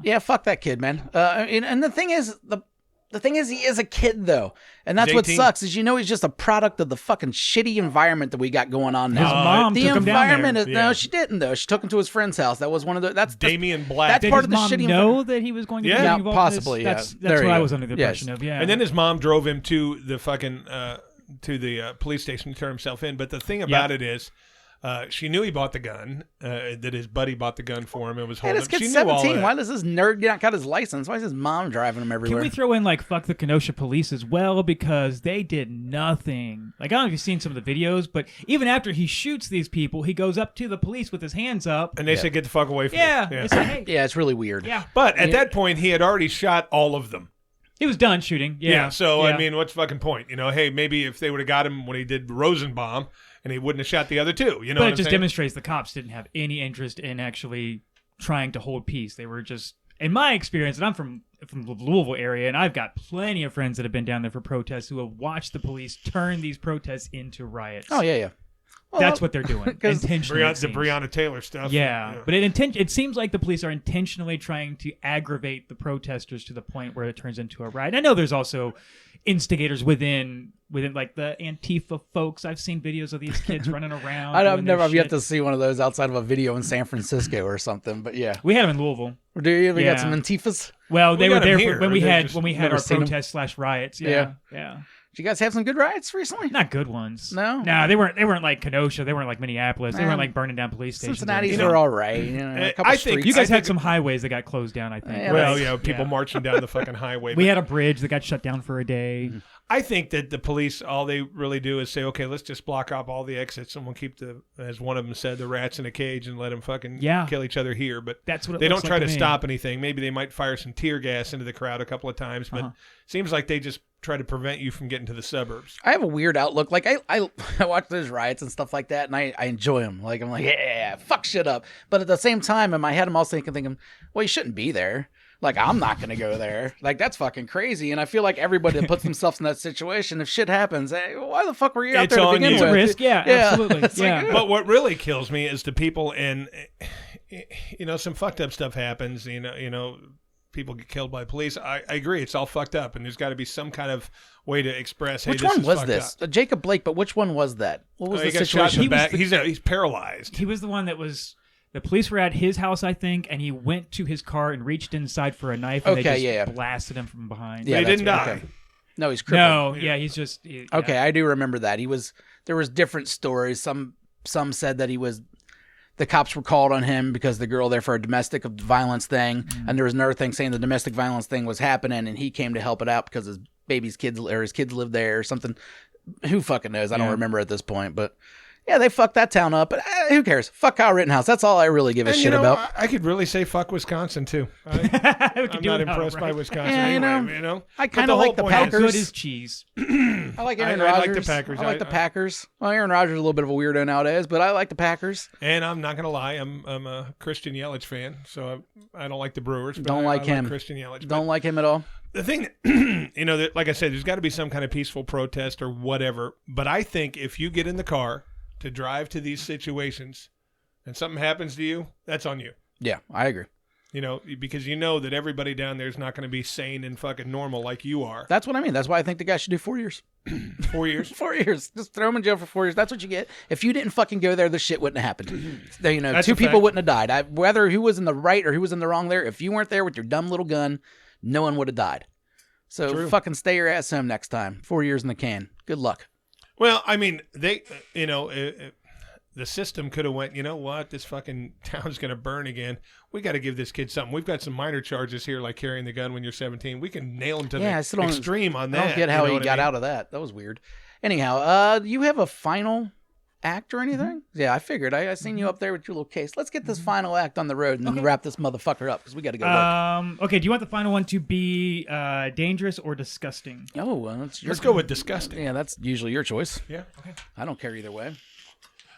Yeah, fuck that kid, man. And the thing is, the thing is, he is a kid, though. And that's what sucks, is he's just a product of the fucking shitty environment that we got going on now. His mom the took him down there. No, she didn't, though. She took him to his friend's house. That was one of the... That's Damian Black. That's Did part his of the mom shitty know that he was going to be involved in possibly, this? yeah. That's what I go. was under the impression of, yeah. And then his mom drove him to the fucking... to the police station to turn himself in. But the thing about it is... she knew he bought the gun, that his buddy bought the gun for him and was holding this him. kid's She knew all 17. that. Why does this nerd not got his license? Why is his mom driving him everywhere? Can we throw in, fuck the Kenosha police as well? Because they did nothing. I don't know if you've seen some of the videos, but even after he shoots these people, he goes up to the police with his hands up. And they say, get the fuck away from me. They say, hey. Yeah, it's really weird. Yeah. But at that point, he had already shot all of them. He was done shooting. Yeah. So, I mean, what's the fucking point? Hey, maybe if they would have got him when he did Rosenbaum and he wouldn't have shot the other two. You know but what it I'm just saying? demonstrates the cops didn't have any interest in actually trying to hold peace. They were just, in my experience, and I'm from the Louisville area, and I've got plenty of friends that have been down there for protests who have watched the police turn these protests into riots. Oh, yeah. Well, That's what they're doing. Intentionally. The Breonna Taylor stuff. Yeah. But it seems like the police are intentionally trying to aggravate the protesters to the point where it turns into a riot. I know there's also instigators within the Antifa folks. I've seen videos of these kids running around. I've yet to see one of those outside of a video in San Francisco or something, but yeah. We had them in Louisville. Do you? We got some Antifas? Well, they were there when we had Never our seen 'em. protests / riots. Yeah. Did you guys have some good riots recently? Not good ones. No? They weren't like Kenosha. They weren't like Minneapolis. They weren't like burning down police stations. Cincinnati's are all right. A couple I think streets. You guys had some highways that got closed down, I think. People marching down the fucking highway. We had a bridge that got shut down for a day. I think that the police, all they really do is say, okay, let's just block up all the exits and we'll keep as one of them said, the rats in a cage and let them fucking kill each other here. But that's what they don't try to stop anything. Maybe they might fire some tear gas into the crowd a couple of times, but seems like they just try to prevent you from getting to the suburbs. I have a weird outlook. Like I watch those riots and stuff like that, and I enjoy them. Like I'm like, yeah, fuck shit up. But at the same time, in my head, I'm also thinking, well, you shouldn't be there. Like, I'm not going to go there. Like, that's fucking crazy. And I feel like everybody that puts themselves in that situation, if shit happens, hey, why the fuck were you out there to begin with? It's a risk, absolutely. Like, but what really kills me is the people, and, some fucked up stuff happens, people get killed by police. I agree. It's all fucked up, and there's got to be some kind of way to express, hey, which this one is was fucked this? up. Jacob Blake, but which one was that? What was the He got shot situation? in the back. He's paralyzed. He was the one that was... The police were at his house, I think, and he went to his car and reached inside for a knife, and they just blasted him from behind. Yeah, he didn't die. Okay. No, he's crippled. No, he's just... Okay, I do remember that. There was different stories. Some said that the cops were called on him because the girl there for a domestic violence thing, and there was another thing saying the domestic violence thing was happening, and he came to help it out because his kids lived there or something. Who fucking knows? I don't remember at this point, but Yeah, they fucked that town up, but who cares? Fuck Kyle Rittenhouse. That's all I really give a shit about. I could really say fuck Wisconsin too. We could I'm do not it impressed by Wisconsin. Yeah, anyway, you you know. I But kind of like the whole point is- How Packers. good is cheese? I like Aaron I Rodgers. like the Packers. I like the Packers. Well, Aaron Rodgers is a little bit of a weirdo nowadays, but I like the Packers. And I'm not gonna lie, I'm a Christian Yelich fan, so I don't like the Brewers. But Don't I like him. Christian Yelich. Don't like him at all. The thing, that, like I said, there's got to be some kind of peaceful protest or whatever. But I think if you get in the car to drive to these situations and something happens to you, that's on you. Yeah, I agree. Because you know that everybody down there is not going to be sane and fucking normal like you are. That's what I mean. That's why I think the guy should do 4 years. 4 years. 4 years. Just throw him in jail for 4 years. That's what you get. If you didn't fucking go there, the shit wouldn't have happened. That's Two a people fact. wouldn't have died. Whether who was in the right or who was in the wrong there, if you weren't there with your dumb little gun, no one would have died. So True. fucking stay your ass home next time. 4 years in the can. Good luck. Well, I mean, they, the system could have went, you know what, this fucking town's going to burn again. We got to give this kid something. We've got some minor charges here, like carrying the gun when you're 17. We can nail him to Yeah, I the still don't- extreme on that. I don't get how you know he what I got mean? out of that. That was weird. Anyhow, you have a final act or anything? Yeah, I figured. I seen you up there with your little case. Let's get this final act on the road and then wrap this motherfucker up because we got to go work. Okay, do you want the final one to be dangerous or disgusting? Oh, well, that's your Let's go with disgusting. Yeah, that's usually your choice. Yeah. I don't care either way.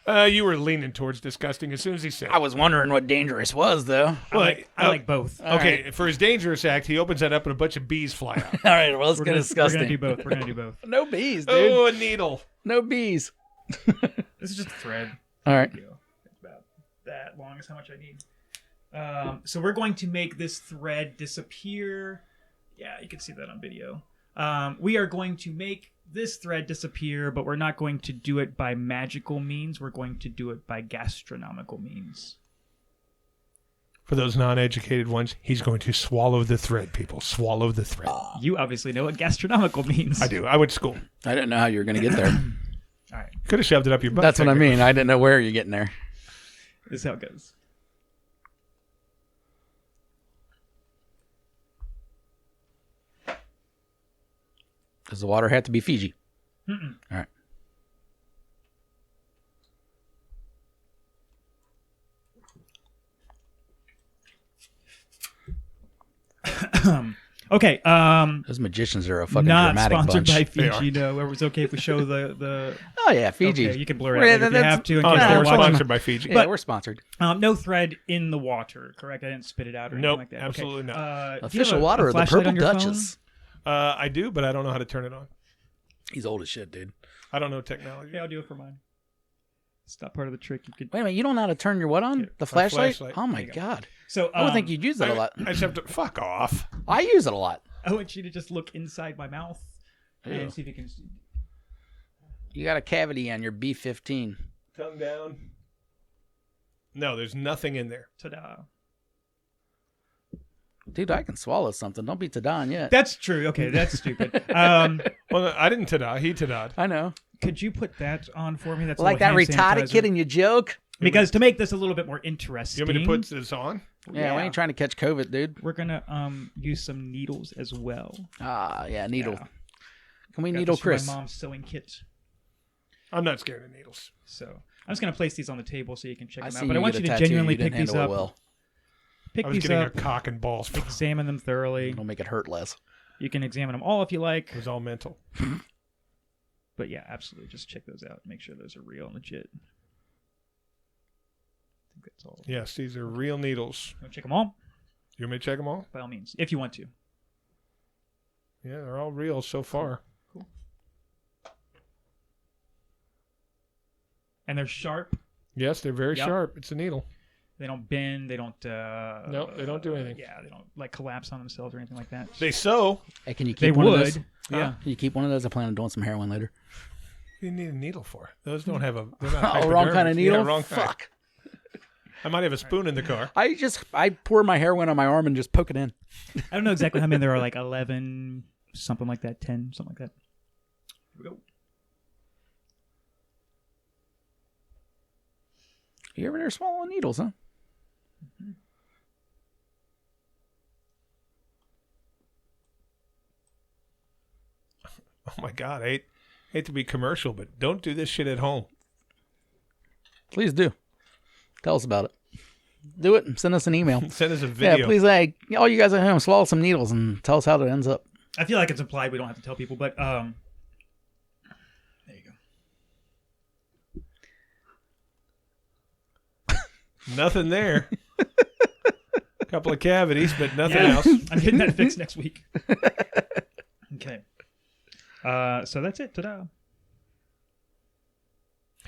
You were leaning towards disgusting as soon as he said. I was wondering what dangerous was, though. Well, I like both. Okay, for his dangerous act, he opens that up and a bunch of bees fly out. All right, well, let's We're get gonna disgusting. do both. We're gonna do both. No bees, dude. Oh, a needle. No bees. This is just a thread. All right. It's about that long is how much I need. So we're going to make this thread disappear. Yeah, you can see that on video. We are going to make this thread disappear, but we're not going to do it by magical means. We're going to do it by gastronomical means. For those non-educated ones, he's going to swallow the thread, people. Swallow the thread. You obviously know what gastronomical means. I do. I went to school. I didn't know how you were going to get there. All right, Could have shoved it up your butt. That's what I technically. mean. I didn't know where you're getting there. this is how it goes. Does the water have to be Fiji? Mm-mm. All right. Okay, Those magicians are a fucking not dramatic sponsored bunch. by They Fiji. No, it was okay if we show the. Oh yeah, Fiji. Okay, you can blur it out Yeah, later if you that's- have to. In Oh, case no, they're we're watching. sponsored by Fiji. Yeah, we're sponsored. No thread in the water, correct? I didn't spit it out or Nope, anything like that. absolutely not. Do you have Official a water of the flashlight Purple on your Duchess. I do, but I don't know how to turn it on. He's old as shit, dude. I don't know technology. phone? Yeah, I'll do it for mine. It's not part of the trick. You could. Wait a minute, you don't know how to turn your what on? The flashlight? flashlight. Oh my There you go. god. So I would think you'd use that a lot. I just have to fuck off. I use it a lot. I want you to just look inside my mouth Ew. and see if you can. You got a cavity on your B15. Tongue down. No, there's nothing in there. Ta-da! Dude, I can swallow something. Don't be Tadon yet. That's true. Okay, that's stupid. Well, no, I didn't tada. He tada'd. I know. Could you put that on for me? That's a Like that little hand retarded sanitizer. kid in your joke? Because to make this a little bit more interesting, You want me to put this on? Yeah, we ain't trying to catch COVID, dude. we're gonna use some needles as well. Ah, yeah, needle. Yeah. Can we Got needle this from Chris? My mom's sewing kit. I'm not scared of needles. So I'm just gonna place these on the table so you can check I them see out. But I want get you a to tattoo, genuinely you pick didn't these handle up. it well. Pick I was these getting up. a cock and balls. It Examine them thoroughly. It'll make it hurt less. You can examine them all if you like. was all mental. But yeah, absolutely. Just check those out. Make sure those are real and legit. I think that's all. Yes, these are real needles. Want to check them all? You want me to check them all? By all means, if you want to. Yeah, they're all real so far. And they're sharp. Yes, they're very Yep. sharp. It's a needle. They don't bend. They don't. No, they don't do anything. Yeah, they don't like collapse on themselves or anything like that. They sew. Hey, can you They keep one of would. those? Yeah. Can you keep one of those? I plan on doing some heroin later. You need a needle for. Those don't have a. They're not Oh, wrong kind of hypodermic. needle? Yeah, wrong kind. Fuck. I might have a spoon in the car. I pour my heroin on my arm and just poke it in. I don't know exactly how many there are. Like 11, something like that. 10, something like that. Here we go. You ever near swallowing needles, huh? Oh my God, I hate to be commercial, but don't do this shit at home. Please do. Tell us about it. Do it and send us an email. Send us a video. Yeah, please. Hey, all you guys at home, swallow some needles and tell us how it ends up. I feel like it's implied we don't have to tell people, but there you go. Nothing there. A couple of cavities, but nothing else. I'm getting that fixed next week. Okay. So that's it. Ta-da.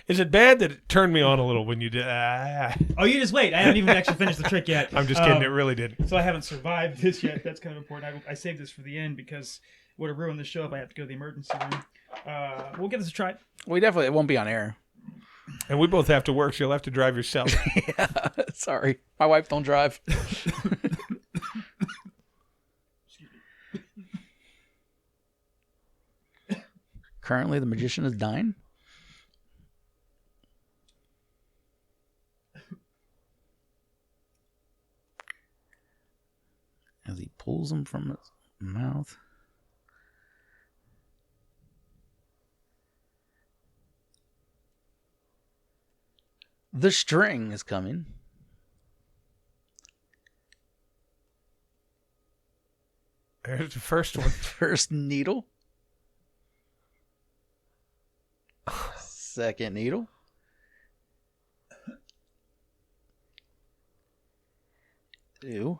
Is it bad that it turned me on a little when you did? Oh, you just wait. I haven't even actually finished the trick yet. I'm just kidding. It really didn't. So I haven't survived this yet. That's kind of important. I saved this for the end because it would have ruined the show if I have to go to the emergency room. We'll give this a try. It won't be on air. And we both have to work, so you'll have to drive yourself. Yeah, sorry. My wife don't drive. Currently, the magician is dying. As he pulls them from his mouth. The string is coming. There's the first one. First needle. Second needle. Ew.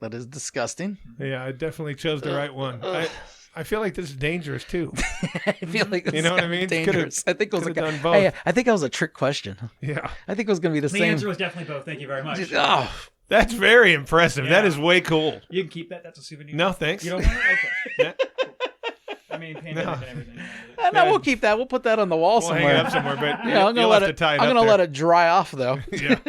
That is disgusting. Yeah, I definitely chose the right one. I feel like this is dangerous too. I feel like it's You know what I mean? dangerous. I think it was done both. Hey, I think that was a trick question. Yeah. I think it was going to be the The same. answer was definitely both. Thank you very much. Oh, That's very impressive. That Yeah. is way cool. You can keep that. That's a souvenir. No, thanks. You don't want it? Okay. Yeah. I mean, pandemic and everything. no, we'll keep that. We'll put that on the wall We'll somewhere. hang it up somewhere, but Yeah, I'm gonna you'll let have it. to tie it I'm up gonna there. let it dry off though. Yeah.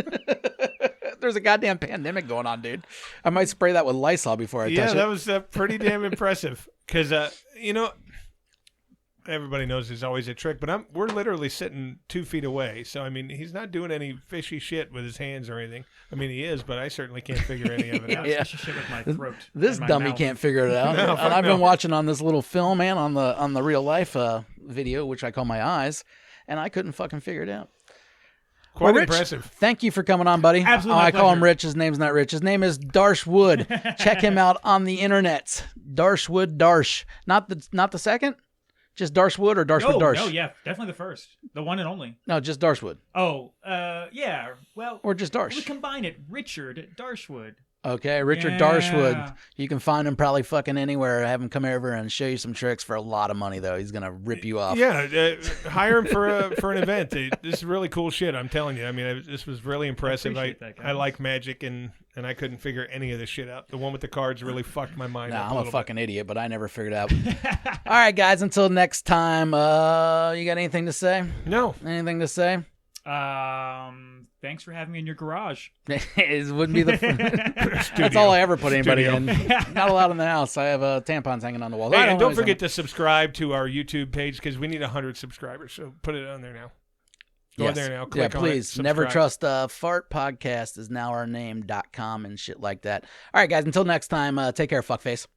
There's a goddamn pandemic going on, dude. I might spray that with Lysol before I Yeah, touch that it. was pretty damn impressive. Because, everybody knows there's always a trick, but we're literally sitting 2 feet away. So, I mean, he's not doing any fishy shit with his hands or anything. I mean, he is, but I certainly can't figure any of it out. Yeah. Special shit with my throat. This and my dummy mouth. can't figure it out. No, and fuck I've been no. watching on this little film, man, on the real life video, which I call my eyes, and I couldn't fucking figure it out. Quite Well, Rich, impressive. Thank you for coming on, buddy. Absolutely, I my call him pleasure. Rich. His name's not Rich. His name is Darshwood. Check him out on the internet. Darshwood Darsh. Not the second? Just Darshwood or Darshwood Darsh? No, yeah, definitely the first. The one and only. No, just Darshwood. Oh, yeah. Well, Or just we Darsh. combine it. Richard Darshwood. Okay, Richard Yeah. Darshwood. You can find him probably fucking anywhere. Have him come over and show you some tricks for a lot of money, though. He's going to rip you off. Yeah, hire him for an event. This is really cool shit. I'm telling you. I mean, this was really impressive. appreciate that, guys. I like magic, and I couldn't figure any of this shit out. The one with the cards really fucked my mind up. I'm a little fucking idiot, but I never figured it out. All right, guys, until next time, you got anything to say? bit. No, Anything to say? Thanks for having me in your garage. It wouldn't be the That's all I ever put anybody Studio. in. Not allowed in the house. I have tampons hanging on the wall. Hey, I and know don't forget to subscribe to our YouTube page because we need 100 subscribers. So put it on there now. Go in there now. Click yeah, on it. please. Never subscribe. trust fart podcast is now our name.com and shit like that. All right, guys, until next time, take care, fuckface.